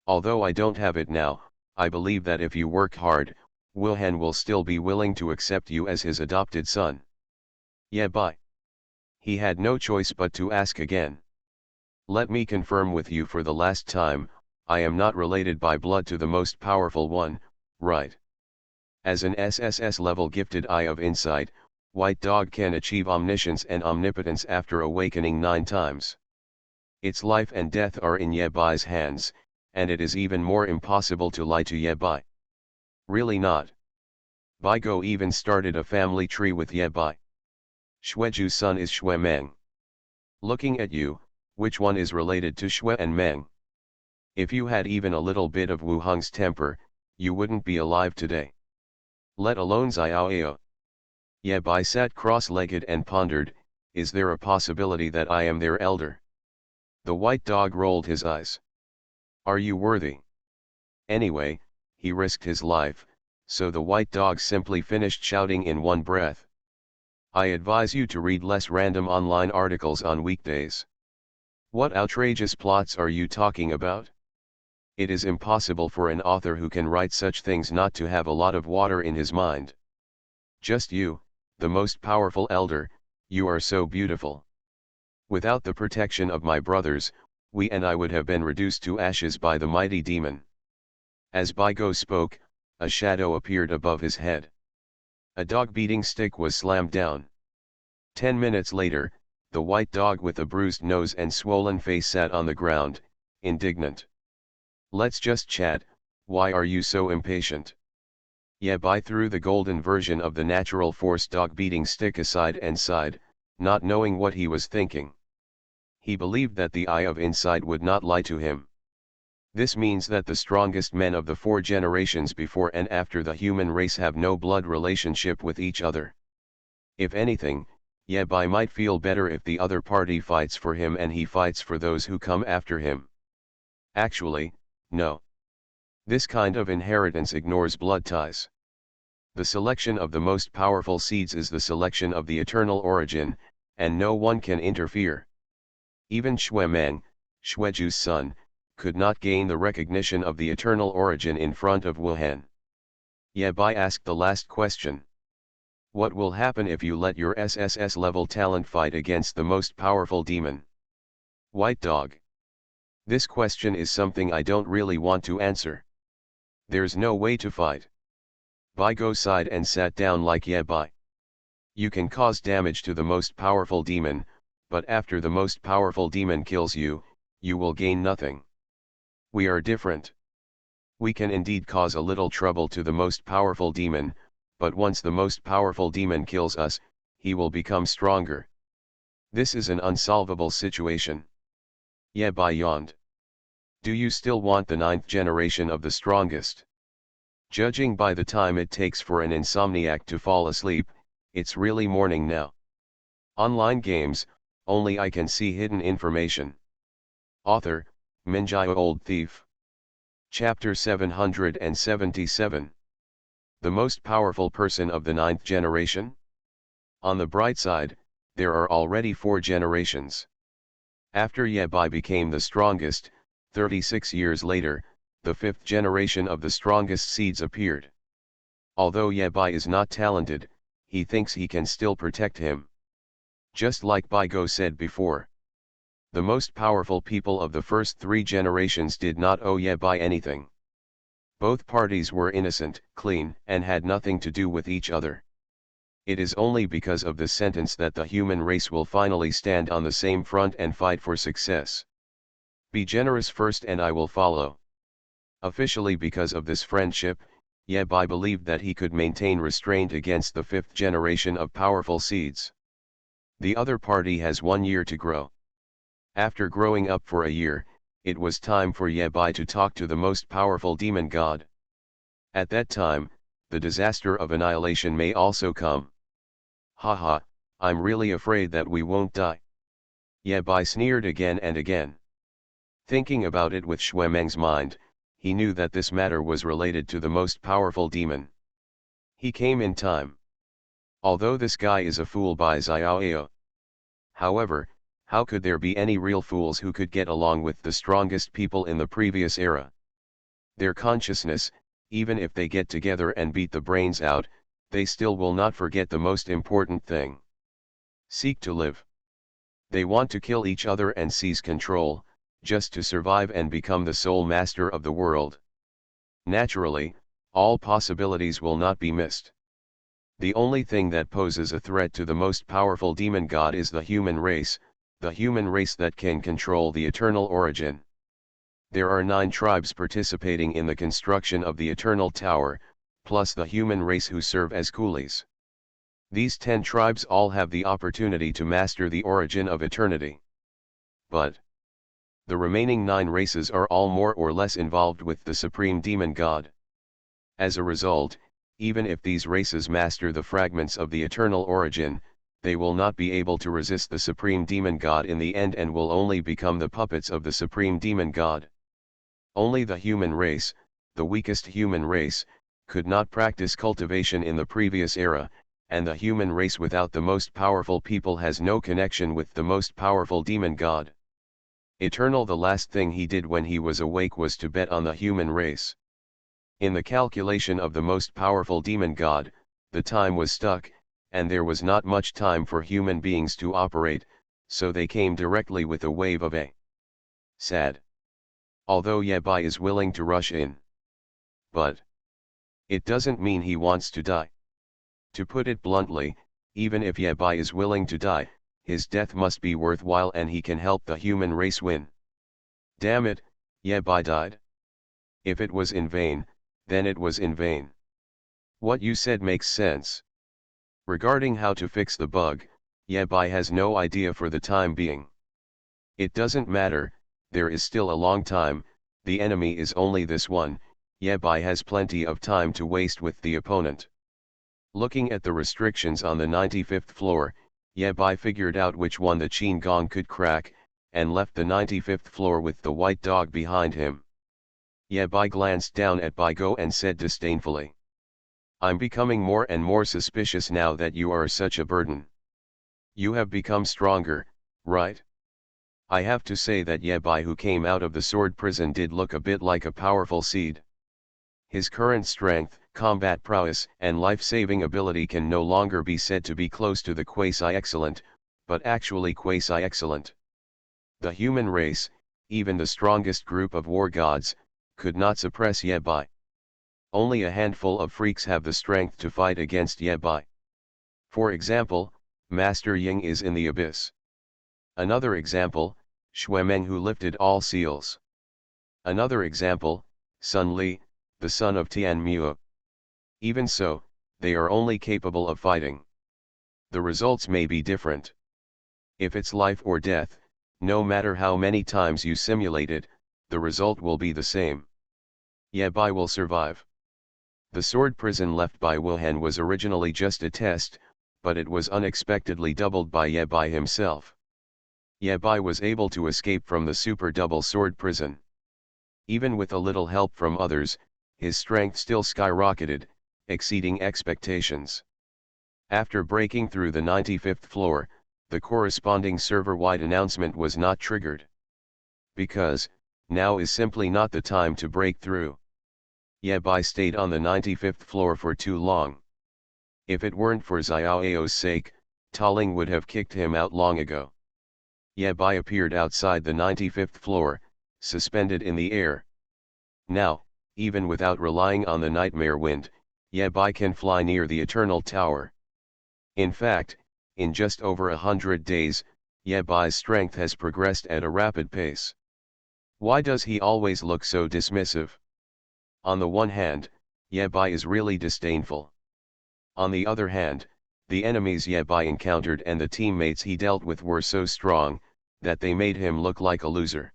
Although I don't have it now, I believe that if you work hard, Wilhan will still be willing to accept you as his adopted son. Yebai. He had no choice but to ask again. Let me confirm with you for the last time, I am not related by blood to the most powerful one, right? As an SSS level gifted Eye of Insight, White Dog can achieve omniscience and omnipotence after awakening 9 times. Its life and death are in Yebai's hands, and it is even more impossible to lie to Yebai. Really not. Baigo even started a family tree with Yebai. Xueju's son is Xue Meng. Looking at you, which one is related to Xue and Meng? If you had even a little bit of Wu Hong's temper, you wouldn't be alive today. let alone Xiaoao. Yabai sat cross-legged and pondered, is there a possibility that I am their elder? The white dog rolled his eyes. Are you worthy? Anyway, he risked his life, so the white dog simply finished shouting in one breath. I advise you to read less random online articles on weekdays. What outrageous plots are you talking about? It is impossible for an author who can write such things not to have a lot of water in his mind. Just you, the most powerful elder, you are so beautiful. Without the protection of my brothers, we and I would have been reduced to ashes by the mighty demon. As Baigo spoke, a shadow appeared above his head. A dog-beating stick was slammed down. 10 minutes later, the white dog with a bruised nose and swollen face sat on the ground, indignant. Let's just chat, why are you so impatient? Yabai threw the golden version of the natural force dog-beating stick aside and sighed, not knowing what he was thinking. He believed that the eye of insight would not lie to him. This means that the strongest men of the 4 generations before and after the human race have no blood relationship with each other. If anything, Yabai might feel better if the other party fights for him and he fights for those who come after him. Actually, no. This kind of inheritance ignores blood ties. The selection of the most powerful seeds is the selection of the eternal origin, and no one can interfere. Even Xue Meng, Xueju's son, could not gain the recognition of the eternal origin in front of Wuhan. Yabai asked the last question. What will happen if you let your SSS level talent fight against the most powerful demon? White dog. This question is something I don't really want to answer. There's no way to fight. Baigo sighed and sat down like Yabai. You can cause damage to the most powerful demon, but after the most powerful demon kills you, you will gain nothing. We are different. We can indeed cause a little trouble to the most powerful demon, but once the most powerful demon kills us, he will become stronger. This is an unsolvable situation. Yabai yawned. Do you still want the 9th generation of the strongest? Judging by the time it takes for an insomniac to fall asleep, it's really morning now. Online games, only I can see hidden information. Author, Minjai Old Thief. Chapter 777. The most powerful person of the 9th generation? On the bright side, there are already 4 generations. After Yabai became the strongest, 36 years later, the 5th generation of the strongest seeds appeared. Although Yabai is not talented, he thinks he can still protect him. Just like Baigo said before. The most powerful people of the first 3 generations did not owe Yabai anything. Both parties were innocent, clean, and had nothing to do with each other. It is only because of this sentence that the human race will finally stand on the same front and fight for success. Be generous first and I will follow. Officially because of this friendship, Yabai believed that he could maintain restraint against the 5th generation of powerful seeds. The other party has 1 year to grow. After growing up for a year, it was time for Yabai to talk to the most powerful demon god. At that time, the disaster of annihilation may also come. Haha, I'm really afraid that we won't die. Yabai sneered again and again. Thinking about it with Xue Meng's mind, he knew that this matter was related to the most powerful demon. He came in time. Although this guy is a fool by Xiaoao. However, how could there be any real fools who could get along with the strongest people in the previous era? Their consciousness, even if they get together and beat the brains out, they still will not forget the most important thing. Seek to live. They want to kill each other and seize control, just to survive and become the sole master of the world. Naturally, all possibilities will not be missed. The only thing that poses a threat to the most powerful demon god is the human race that can control the eternal origin. There are 9 tribes participating in the construction of the Eternal Tower, plus the human race who serve as coolies. These 10 tribes all have the opportunity to master the origin of eternity. But the remaining 9 races are all more or less involved with the supreme demon god. As a result, Even if these races master the fragments of the eternal origin, they will not be able to resist the supreme demon god in the end and will only become the puppets of the supreme demon god. Only the human race, the weakest human race, could not practice cultivation in the previous era, and the human race without the most powerful people has no connection with the most powerful demon god. Eternal, the last thing he did when he was awake was to bet on the human race. In the calculation of the most powerful demon god, the time was stuck, and there was not much time for human beings to operate, so they came directly with a wave of a sad. Although Yabai is willing to rush in. But it doesn't mean he wants to die. To put it bluntly, even if Yabai is willing to die, his death must be worthwhile and he can help the human race win. Damn it, Yabai died. If it was in vain, then it was in vain. What you said makes sense. Regarding how to fix the bug, Yabai has no idea for the time being. It doesn't matter, there is still a long time, the enemy is only this one, Yabai has plenty of time to waste with the opponent. Looking at the restrictions on the 95th floor, Yabai figured out which one the Qin Gong could crack, and left the 95th floor with the white dog behind him. Yabai glanced down at Baigo and said disdainfully, "I'm becoming more and more suspicious now that you are such a burden. You have become stronger, right?" I have to say that Yabai, who came out of the sword prison, did look a bit like a powerful seed. His current strength, combat prowess, and life-saving ability can no longer be said to be close to the quasi-excellent, but actually quasi-excellent. The human race, even the strongest group of war gods, could not suppress Yabai. Only a handful of freaks have the strength to fight against Yabai. For example, Master Ying is in the abyss. Another example, Xuemeng, who lifted all seals. Another example, Sun Li, the son of Tian Mu. Even so, they are only capable of fighting. The results may be different. If it's life or death, no matter how many times you simulate it, the result will be the same. Yabai will survive. The sword prison left by Wuhan was originally just a test, but it was unexpectedly doubled by Yabai himself. Yabai was able to escape from the super double sword prison. Even with a little help from others, his strength still skyrocketed, exceeding expectations. After breaking through the 95th floor, the corresponding server-wide announcement was not triggered. Because, now is simply not the time to break through. Yabai stayed on the 95th floor for too long. If it weren't for Xiaoao's sake, Taling would have kicked him out long ago. Yabai appeared outside the 95th floor, suspended in the air. Now, even without relying on the nightmare wind, Yabai can fly near the Eternal Tower. In fact, in just over 100 days, Yabai's strength has progressed at a rapid pace. Why does he always look so dismissive? On the one hand, Yabai is really disdainful. On the other hand, the enemies Yabai encountered and the teammates he dealt with were so strong, that they made him look like a loser.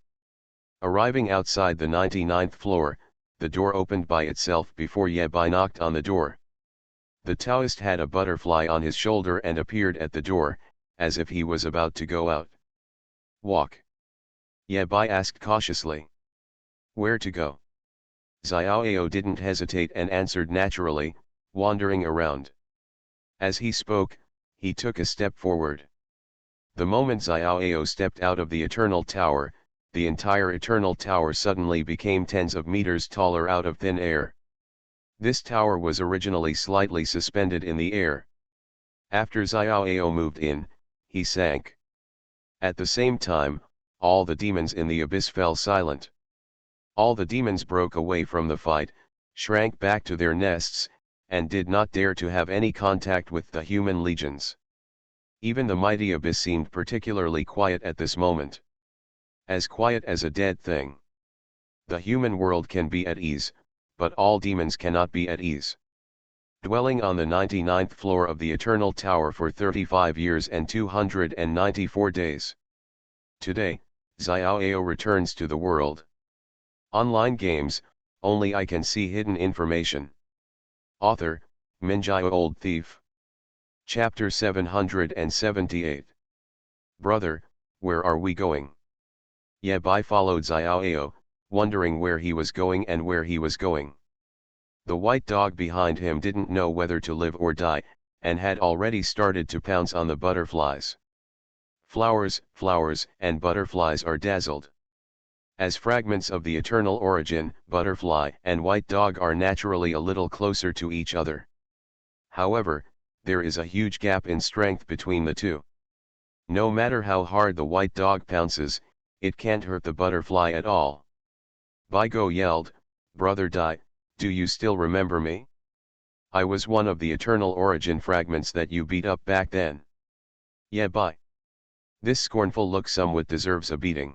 Arriving outside the 99th floor, the door opened by itself before Yabai knocked on the door. The Taoist had a butterfly on his shoulder and appeared at the door, as if he was about to go out. "Walk?" Yabai asked cautiously. "Where to go?" Xiaoao didn't hesitate and answered naturally, "Wandering around." As he spoke, he took a step forward. The moment Xiaoao stepped out of the Eternal Tower, the entire Eternal Tower suddenly became tens of meters taller out of thin air. This tower was originally slightly suspended in the air. After Xiaoao moved in, he sank. At the same time, all the demons in the abyss fell silent. All the demons broke away from the fight, shrank back to their nests, and did not dare to have any contact with the human legions. Even the mighty abyss seemed particularly quiet at this moment. As quiet as a dead thing. The human world can be at ease, but all demons cannot be at ease. Dwelling on the 99th floor of the Eternal Tower for 35 years and 294 days. Today, Xiaoao returns to the world. Online games, only I can see hidden information. Author, Minjai Old Thief. Chapter 778. Brother, where are we going? Ye Bai followed Xiaoao, wondering where he was going and where he was going. The white dog behind him didn't know whether to live or die, and had already started to pounce on the butterflies. Flowers, flowers, and butterflies are dazzled. As fragments of the eternal origin, butterfly and white dog are naturally a little closer to each other. However, there is a huge gap in strength between the two. No matter how hard the white dog pounces, it can't hurt the butterfly at all. Baigo yelled, "Brother Dai, do you still remember me? I was one of the eternal origin fragments that you beat up back then." "Yeah, Bai." This scornful look somewhat deserves a beating.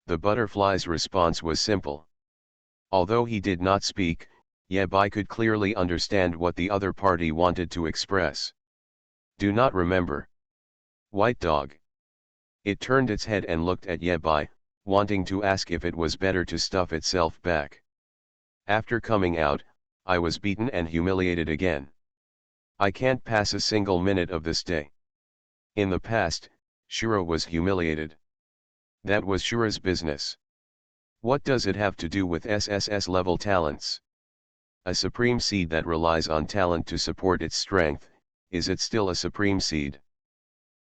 The butterfly's response was simple. Although he did not speak, Ye Bai could clearly understand what the other party wanted to express. "Do not remember." "White dog." It turned its head and looked at Ye Bai, wanting to ask if it was better to stuff itself back. "After coming out, I was beaten and humiliated again. I can't pass a single minute of this day. In the past, Shura was humiliated. That was Shura's business. What does it have to do with SSS level talents? A supreme seed that relies on talent to support its strength, is it still a supreme seed?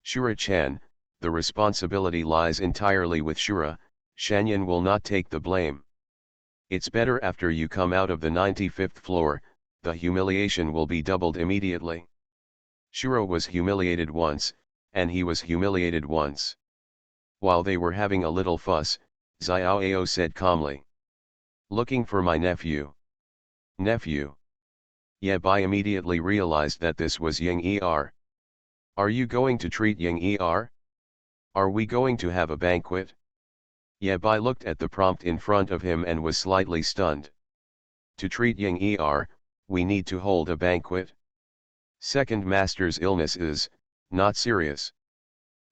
Shura-chan, the responsibility lies entirely with Shura, Shanyan will not take the blame. It's better after you come out of the 95th floor, the humiliation will be doubled immediately. Shura was humiliated once, and he was humiliated once." While they were having a little fuss, Xiaoao said calmly, "Looking for my nephew." "Nephew?" Ye Bai immediately realized that this was Ying Er. "Are you going to treat Ying Er? Are we going to have a banquet?" Ye Bai looked at the prompt in front of him and was slightly stunned. "To treat Ying Er, we need to hold a banquet? Second Master's illness is not serious."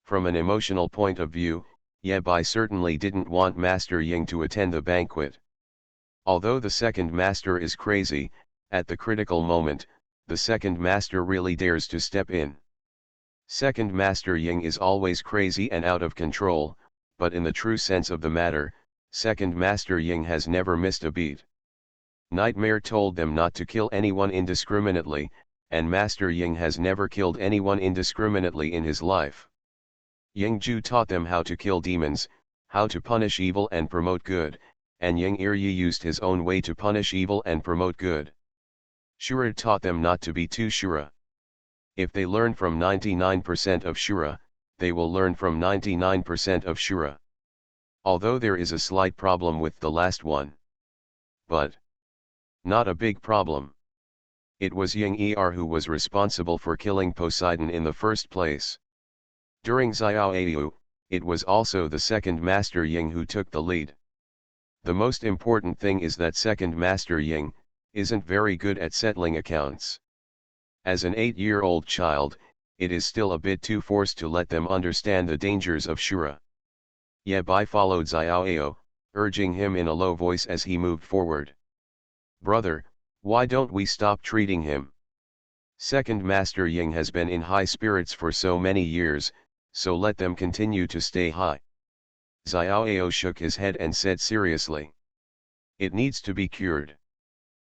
From an emotional point of view, Ye Bai certainly didn't want Master Ying to attend the banquet. Although the second master is crazy, at the critical moment, the second master really dares to step in. Second Master Ying is always crazy and out of control, but in the true sense of the matter, second Master Ying has never missed a beat. Nightmare told them not to kill anyone indiscriminately, and Master Ying has never killed anyone indiscriminately in his life. Yingju taught them how to kill demons, how to punish evil and promote good, and Ying Iryi used his own way to punish evil and promote good. Shura taught them not to be too Shura. If they learn from 99% of Shura, they will learn from 99% of Shura. Although there is a slight problem with the last one. But not a big problem. It was Ying Er who was responsible for killing Poseidon in the first place. During Xiaoao, it was also the second Master Ying who took the lead. The most important thing is that second Master Ying isn't very good at settling accounts. As an 8-year-old child, it is still a bit too forced to let them understand the dangers of Shura. Ye Bai followed Xiaoao, urging him in a low voice as he moved forward. "Brother, why don't we stop treating him? Second Master Ying has been in high spirits for so many years, so let them continue to stay high." Xiaoao shook his head and said seriously, "It needs to be cured.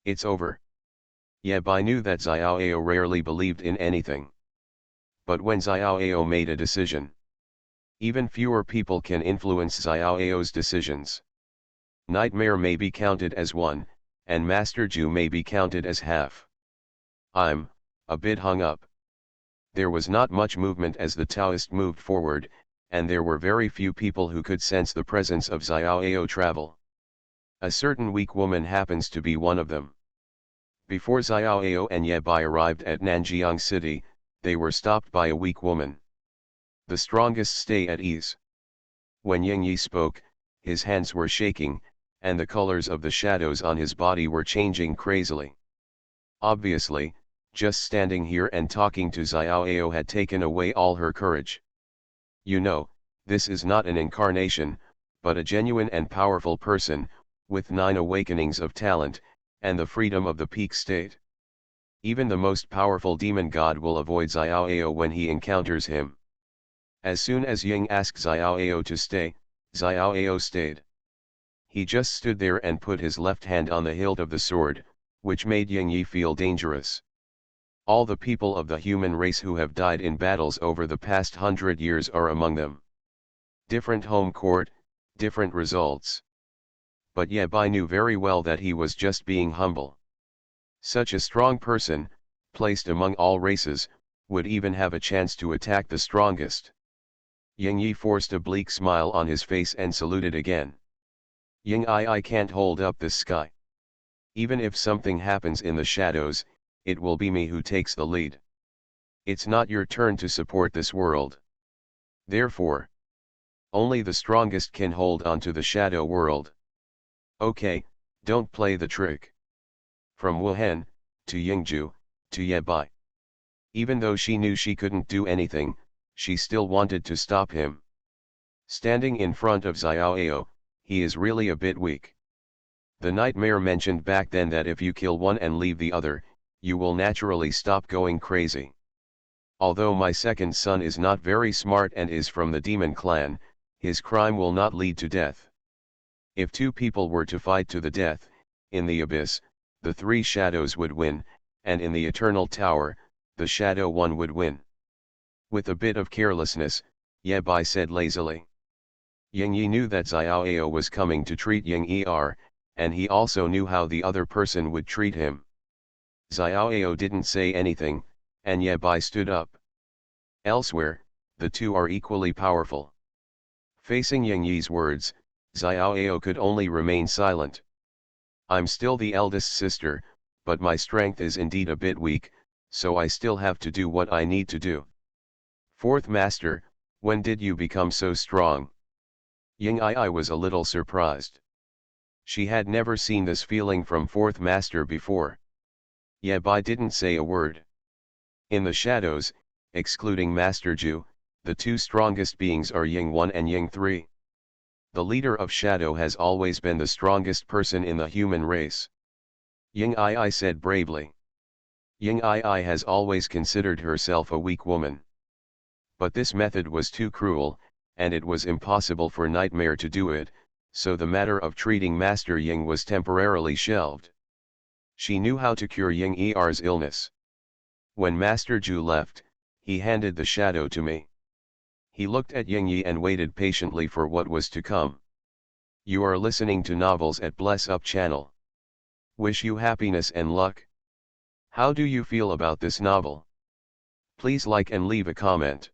It's over." Ye Bai knew that Xiaoao rarely believed in anything. But when Xiaoao made a decision, even fewer people can influence Xiaoao's decisions. Nightmare may be counted as one, and Master Ju may be counted as half. "I'm a bit hung up." There was not much movement as the Taoist moved forward, and there were very few people who could sense the presence of Xiaoao travel. A certain weak woman happens to be one of them. Before Xiaoao and Ye Bai arrived at Nanjiang City, they were stopped by a weak woman. The strongest stay at ease. When Ying Yi spoke, his hands were shaking, and the colors of the shadows on his body were changing crazily. Obviously, just standing here and talking to Xiaoao had taken away all her courage. You know, this is not an incarnation, but a genuine and powerful person, with 9 awakenings of talent, and the freedom of the peak state. Even the most powerful demon god will avoid Xiaoao when he encounters him. As soon as Ying asked Xiaoao to stay, Xiaoao stayed. He just stood there and put his left hand on the hilt of the sword, which made Ying Yi feel dangerous. All the people of the human race who have died in battles over the past 100 years are among them. Different home court, different results. But Ye Bai knew very well that he was just being humble. Such a strong person, placed among all races, would even have a chance to attack the strongest. Ying Yi forced a bleak smile on his face and saluted again. Ying I can't hold up this sky. Even if something happens in the shadows, it will be me who takes the lead. It's not your turn to support this world. Therefore, only the strongest can hold on to the shadow world. Okay, don't play the trick. From Wuhan, to Yingzhou, to Ye Bai. Even though she knew she couldn't do anything, she still wanted to stop him. Standing in front of Xiaoao, he is really a bit weak. The nightmare mentioned back then that if you kill one and leave the other, you will naturally stop going crazy. Although my second son is not very smart and is from the demon clan, his crime will not lead to death. If two people were to fight to the death, in the abyss, the three shadows would win, and in the eternal tower, the shadow one would win. With a bit of carelessness, Ye Bai said lazily. Ying Yi knew that Xiaoao was coming to treat Ying Er, and he also knew how the other person would treat him. Xiaoao didn't say anything, and Ye Bai stood up. Elsewhere, the two are equally powerful. Facing Ying Yi's words, Xiaoao could only remain silent. I'm still the eldest sister, but my strength is indeed a bit weak, so I still have to do what I need to do. Fourth master, when did you become so strong? Ying I was a little surprised. She had never seen this feeling from fourth master before. Ye Bai didn't say a word. In the shadows, excluding Master Ju, the two strongest beings are Ying 1 and Ying 3. The leader of shadow has always been the strongest person in the human race. Ying I said bravely. Ying I has always considered herself a weak woman. But this method was too cruel, and it was impossible for Nightmare to do it, so the matter of treating Master Ying was temporarily shelved. She knew how to cure Ying Er's illness. When Master Ju left, he handed the shadow to me. He looked at Ying Yi and waited patiently for what was to come. You are listening to Novels at Bless Up channel. Wish you happiness and luck. How do you feel about this novel? Please like and leave a comment.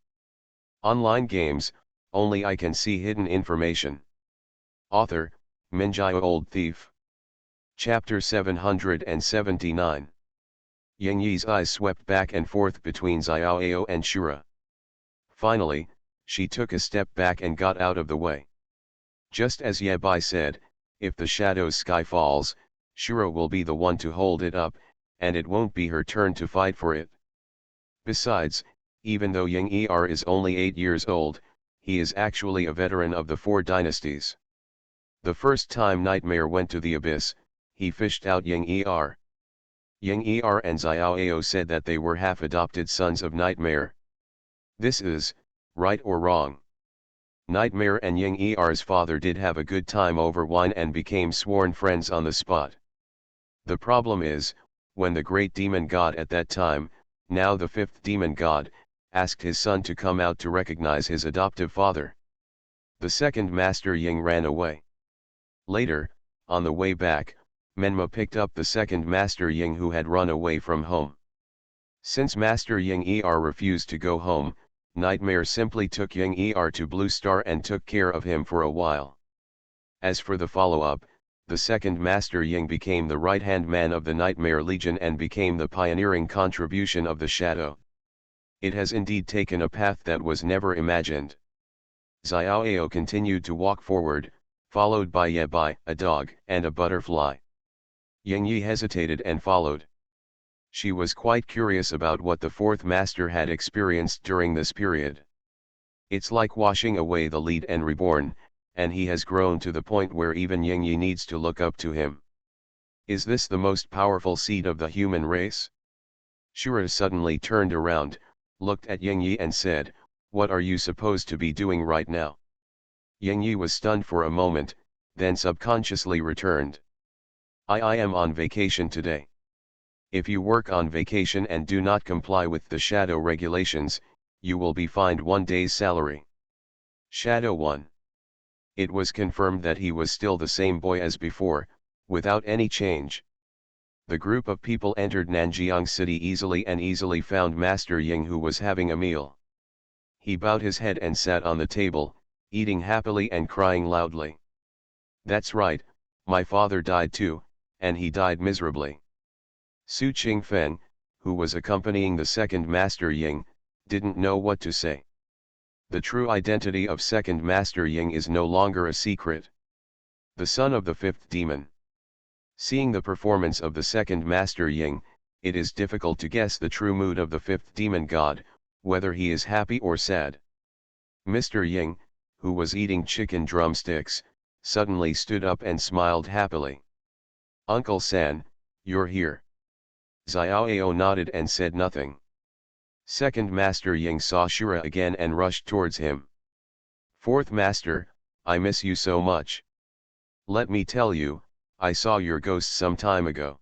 Online games, only I can see hidden information. Author, Minjai Old Thief. Chapter 779. Ying Yi's eyes swept back and forth between Xiaoao and Shura. Finally, she took a step back and got out of the way. Just as Ye Bai said, if the shadow's sky falls, Shura will be the one to hold it up, and it won't be her turn to fight for it. Besides, even though Ying Er is only 8 years old, he is actually a veteran of the 4 dynasties. The first time Nightmare went to the abyss, he fished out Ying Er. Ying Er and Xiaoao said that they were half-adopted sons of Nightmare. This is, right or wrong. Nightmare and Ying Er's father did have a good time over wine and became sworn friends on the spot. The problem is, when the great demon god at that time, now the 5th demon god, asked his son to come out to recognize his adoptive father. The second master Ying ran away. Later, on the way back, Menma picked up the second master Ying who had run away from home. Since Master Ying Er refused to go home, Nightmare simply took Ying Er to Blue Star and took care of him for a while. As for the follow-up, the second Master Ying became the right-hand man of the Nightmare Legion and became the pioneering contribution of the Shadow. It has indeed taken a path that was never imagined. Xiaoao continued to walk forward, followed by Ye Bai, a dog, and a butterfly. Ying Yi hesitated and followed. She was quite curious about what the 4th master had experienced during this period. It's like washing away the lead and reborn, and he has grown to the point where even Ying Yi needs to look up to him. Is this the most powerful seed of the human race? Shura suddenly turned around, looked at Yang Yi and said, "What are you supposed to be doing right now?" Yang Yi was stunned for a moment, then subconsciously returned. I am on vacation today. If you work on vacation and do not comply with the shadow regulations, you will be fined 1 day's salary. Shadow 1. It was confirmed that he was still the same boy as before, without any change. The group of people entered Nanjiang City easily found Master Ying, who was having a meal. He bowed his head and sat on the table, eating happily and crying loudly. "That's right, my father died too, and he died miserably." Su Qingfeng, who was accompanying the second Master Ying, didn't know what to say. The true identity of second Master Ying is no longer a secret. The son of the fifth demon. Seeing the performance of the second Master Ying, it is difficult to guess the true mood of the fifth demon god, whether he is happy or sad. Mr. Ying, who was eating chicken drumsticks, suddenly stood up and smiled happily. "Uncle San, you're here." Xiaoao nodded and said nothing. Second Master Ying saw Shura again and rushed towards him. "Fourth Master, I miss you so much. Let me tell you, I saw your ghost some time ago.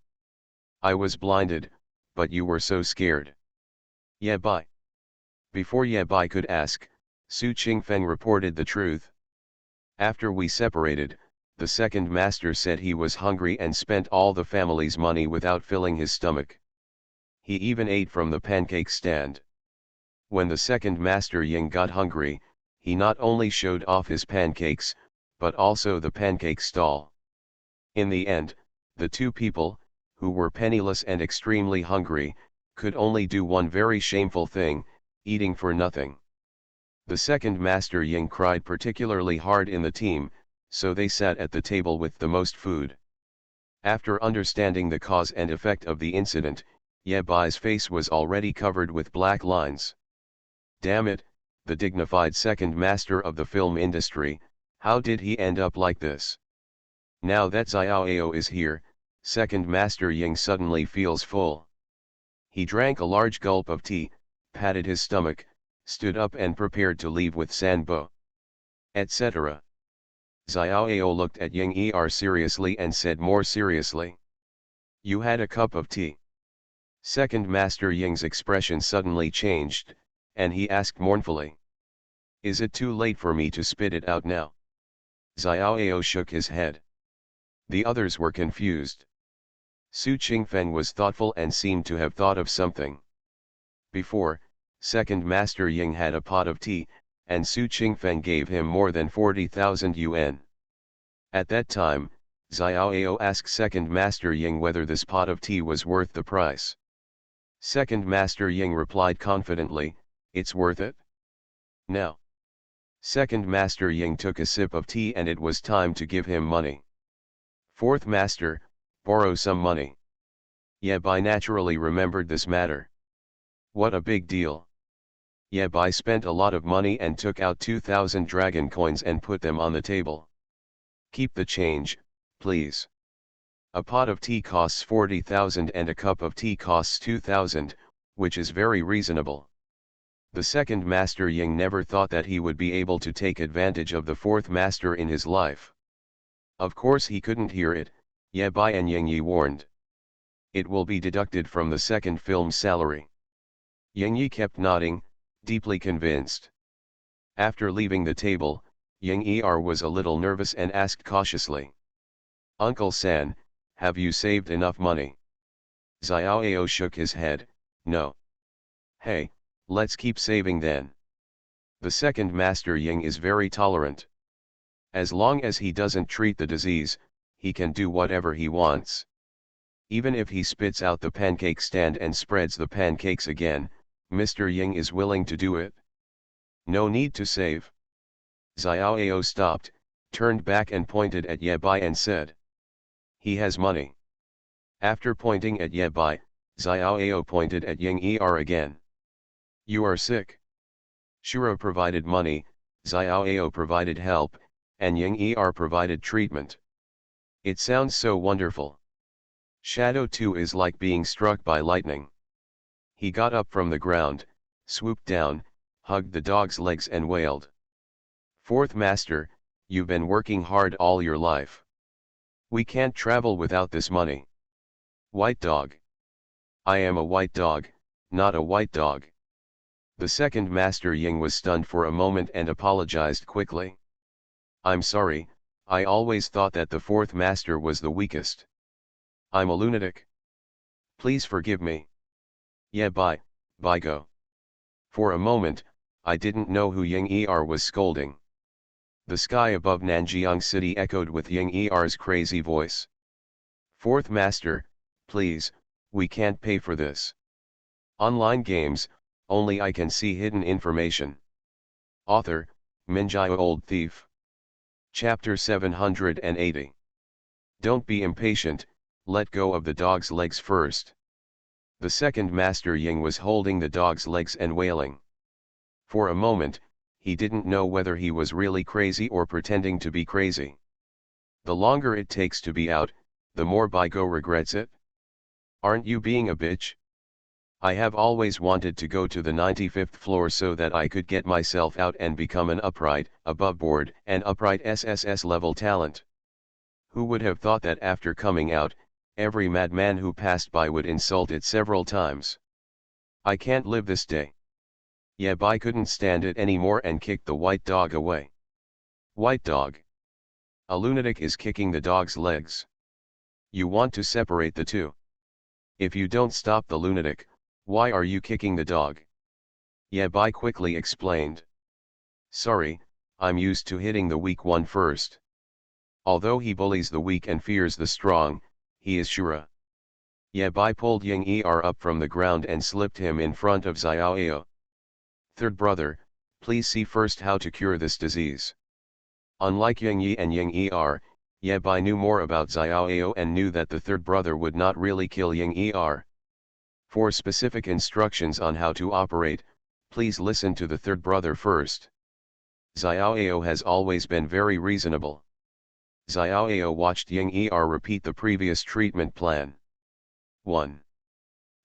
I was blinded, but you were so scared." "Yeah, bye." Before Ye Bai could ask, Su Qingfeng reported the truth. "After we separated, the second master said he was hungry and spent all the family's money without filling his stomach. He even ate from the pancake stand. When the second master Ying got hungry, he not only showed off his pancakes, but also the pancake stall. In the end, the two people, who were penniless and extremely hungry, could only do one very shameful thing, eating for nothing. The second Master Ying cried particularly hard in the team, so they sat at the table with the most food. After understanding the cause and effect of the incident, Ye Bai's face was already covered with black lines. Damn it, the dignified second master of the film industry, how did he end up like this? Now that Xiaoao is here, second Master Ying suddenly feels full. He drank a large gulp of tea, patted his stomach, stood up and prepared to leave with Sanbo, etc. Xiaoao looked at Ying Er seriously and said more seriously, "You had a cup of tea?" Second Master Ying's expression suddenly changed, and he asked mournfully, "Is it too late for me to spit it out now?" Xiaoao shook his head. The others were confused. Su Qingfeng was thoughtful and seemed to have thought of something. Before, second Master Ying had a pot of tea, and Su Qingfeng gave him more than 40,000 yuan. At that time, Xiaoao asked second Master Ying whether this pot of tea was worth the price. Second Master Ying replied confidently, "It's worth it. Now." Second Master Ying took a sip of tea and it was time to give him money. "Fourth Master, borrow some money." Ye Bai naturally remembered this matter. What a big deal. Ye Bai spent a lot of money and took out 2,000 dragon coins and put them on the table. "Keep the change, please. A pot of tea costs 40,000 and a cup of tea costs 2,000, which is very reasonable." The second Master Ying never thought that he would be able to take advantage of the fourth master in his life. Of course he couldn't hear it, Ye Bai and Ying Yi warned. "It will be deducted from the second film's salary." Ying Yi kept nodding, deeply convinced. After leaving the table, Ying Er was a little nervous and asked cautiously, "Uncle San, have you saved enough money?" Xiaoao shook his head, "No." "Hey, let's keep saving then. The second Master Ying is very tolerant. As long as he doesn't treat the disease, he can do whatever he wants. Even if he spits out the pancake stand and spreads the pancakes again, Mr. Ying is willing to do it. No need to save." Xiaoao stopped, turned back and pointed at Ye Bai and said, "He has money." After pointing at Ye Bai, Xiaoao pointed at Ying Er again. "You are sick." Shura provided money, Xiaoao provided help, and Ying Er provided treatment. It sounds so wonderful. Shadow 2 is like being struck by lightning. He got up from the ground, swooped down, hugged the dog's legs and wailed. Fourth master, you've been working hard all your life. We can't travel without this money. White dog. I am a white dog, not a white dog. The second master Ying was stunned for a moment and apologized quickly. I'm sorry, I always thought that the fourth master was the weakest. I'm a lunatic. Please forgive me. Yeah, bye go. For a moment, I didn't know who Ying Er was scolding. The sky above Nanjiang City echoed with Ying Er's crazy voice. Fourth master, please, we can't pay for this. Online games, only I can see hidden information. Author, Minjai Old Thief. Chapter 780. Don't be impatient, let go of the dog's legs first. The second master Ying was holding the dog's legs and wailing. For a moment, he didn't know whether he was really crazy or pretending to be crazy. The longer it takes to be out, the more Baigo regrets it. Aren't you being a bitch? I have always wanted to go to the 95th floor so that I could get myself out and become an upright, above-board and upright SSS level talent. Who would have thought that after coming out, every madman who passed by would insult it several times. I can't live this day. Yeb, I couldn't stand it anymore and kicked the white dog away. White dog. A lunatic is kicking the dog's legs. You want to separate the two. If you don't stop the lunatic, why are you kicking the dog? Yeb, I quickly explained. Sorry, I'm used to hitting the weak one first. Although he bullies the weak and fears the strong, he is Shura. Yeb, I pulled Ying Er up from the ground and slipped him in front of Xiaoao. Third brother, please see first how to cure this disease. Unlike Ying Yi and Ying Er, Yeb, I knew more about Xiaoao and knew that the third brother would not really kill Ying Er. For specific instructions on how to operate, please listen to the third brother first. Xiaoao has always been very reasonable. Xiaoao watched Ying Er repeat the previous treatment plan. 1.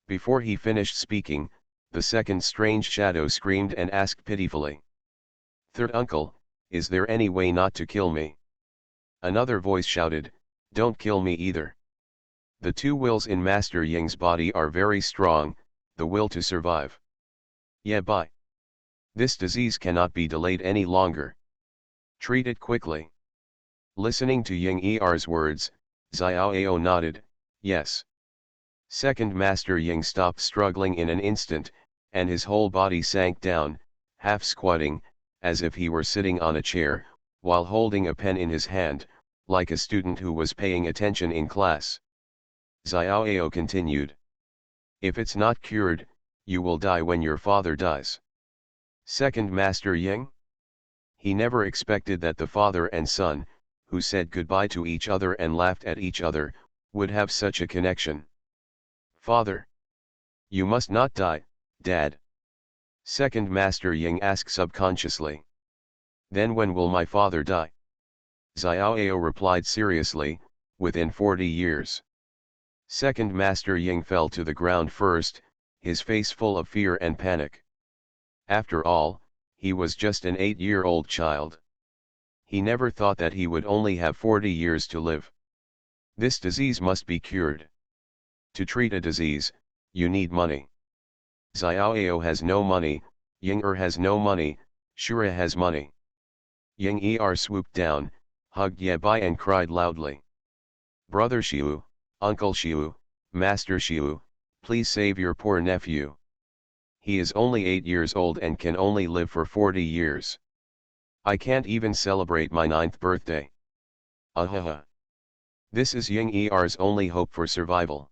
Before he finished speaking, the second strange shadow screamed and asked pitifully. Third uncle, is there any way not to kill me? Another voice shouted, don't kill me either. The two wills in Master Ying's body are very strong, the will to survive. Yeah, bye. This disease cannot be delayed any longer. Treat it quickly. Listening to Ying Er's words, Xiaoao nodded, yes. Second Master Ying stopped struggling in an instant, and his whole body sank down, half squatting, as if he were sitting on a chair, while holding a pen in his hand, like a student who was paying attention in class. Xiaoao continued. If it's not cured, you will die when your father dies. Second Master Ying? He never expected that the father and son, who said goodbye to each other and laughed at each other, would have such a connection. Father. You must not die, Dad. Second Master Ying asked subconsciously. Then when will my father die? Xiaoao replied seriously, within 40 years. Second Master Ying fell to the ground first, his face full of fear and panic. After all, he was just an 8-year-old child. He never thought that he would only have 40 years to live. This disease must be cured. To treat a disease, you need money. Xiaoao has no money, Ying Er has no money, Shura has money. Ying Er swooped down, hugged Yebai and cried loudly. Brother Xiu, Uncle Xiu, Master Xiu, please save your poor nephew. He is only 8 years old and can only live for 40 years. I can't even celebrate my 9th birthday. Ahaha. This is Ying Er's only hope for survival.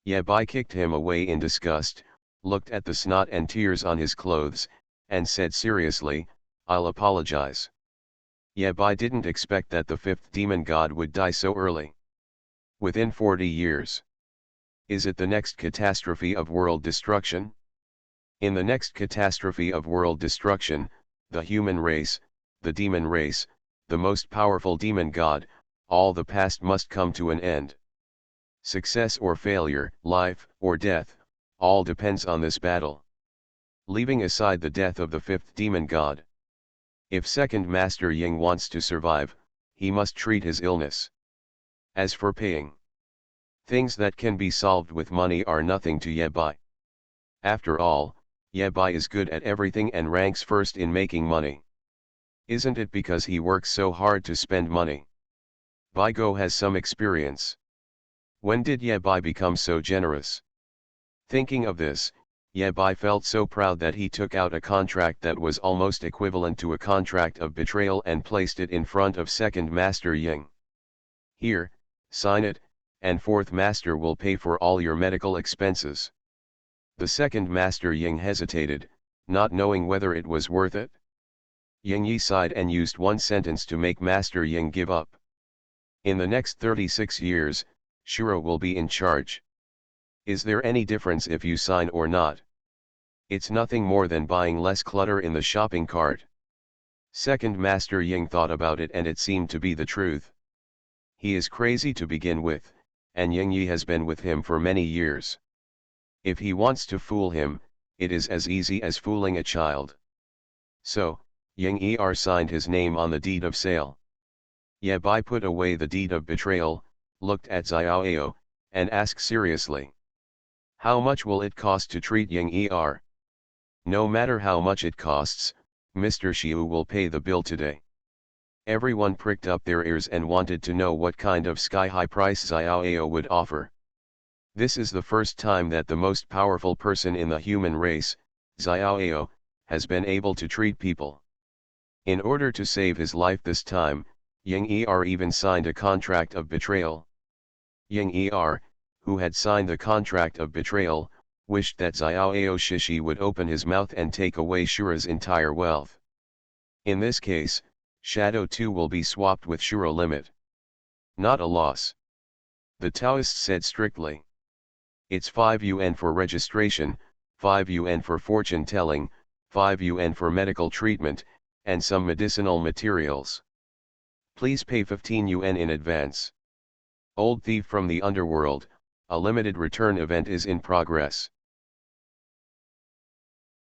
Yebai kicked him away in disgust, looked at the snot and tears on his clothes, and said seriously, I'll apologize. Yebai didn't expect that the 5th demon god would die so early. Within 40 years. Is it the next catastrophe of world destruction? In the next catastrophe of world destruction, the human race, the demon race, the most powerful demon god, all the past must come to an end. Success or failure, life or death, all depends on this battle. Leaving aside the death of the fifth demon god. If second master Ying wants to survive, he must treat his illness. As for paying, things that can be solved with money are nothing to Ye Bai. After all, Ye Bai is good at everything and ranks first in making money. Isn't it because he works so hard to spend money? Bai Go has some experience. When did Ye Bai become so generous? Thinking of this, Ye Bai felt so proud that he took out a contract that was almost equivalent to a contract of betrayal and placed it in front of second master Ying. Here, sign it, and fourth master will pay for all your medical expenses. The second master Ying hesitated, not knowing whether it was worth it. Ying Yi sighed and used one sentence to make master Ying give up. In the next 36 years, Shuro will be in charge. Is there any difference if you sign or not? It's nothing more than buying less clutter in the shopping cart. Second master Ying thought about it and it seemed to be the truth. He is crazy to begin with, and Ying Yi has been with him for many years. If he wants to fool him, it is as easy as fooling a child. So, Ying Yi signed his name on the deed of sale. Ye Bai put away the deed of betrayal, looked at Xiaoao, and asked seriously. How much will it cost to treat Ying Yi? No matter how much it costs, Mr. Xiu will pay the bill today. Everyone pricked up their ears and wanted to know what kind of sky-high price Xiaoao would offer. This is the first time that the most powerful person in the human race, Xiaoao, has been able to treat people. In order to save his life this time, Ying Yi even signed a contract of betrayal. Ying Yi, who had signed the contract of betrayal, wished that Xiaoao Shishi would open his mouth and take away Shura's entire wealth. In this case, Shadow 2 will be swapped with Shura limit. Not a loss. The Taoist said strictly. It's 5 yuan for registration, 5 yuan for fortune telling, 5 yuan for medical treatment, and some medicinal materials. Please pay 15 yuan in advance. Old Thief from the Underworld, a limited return event is in progress.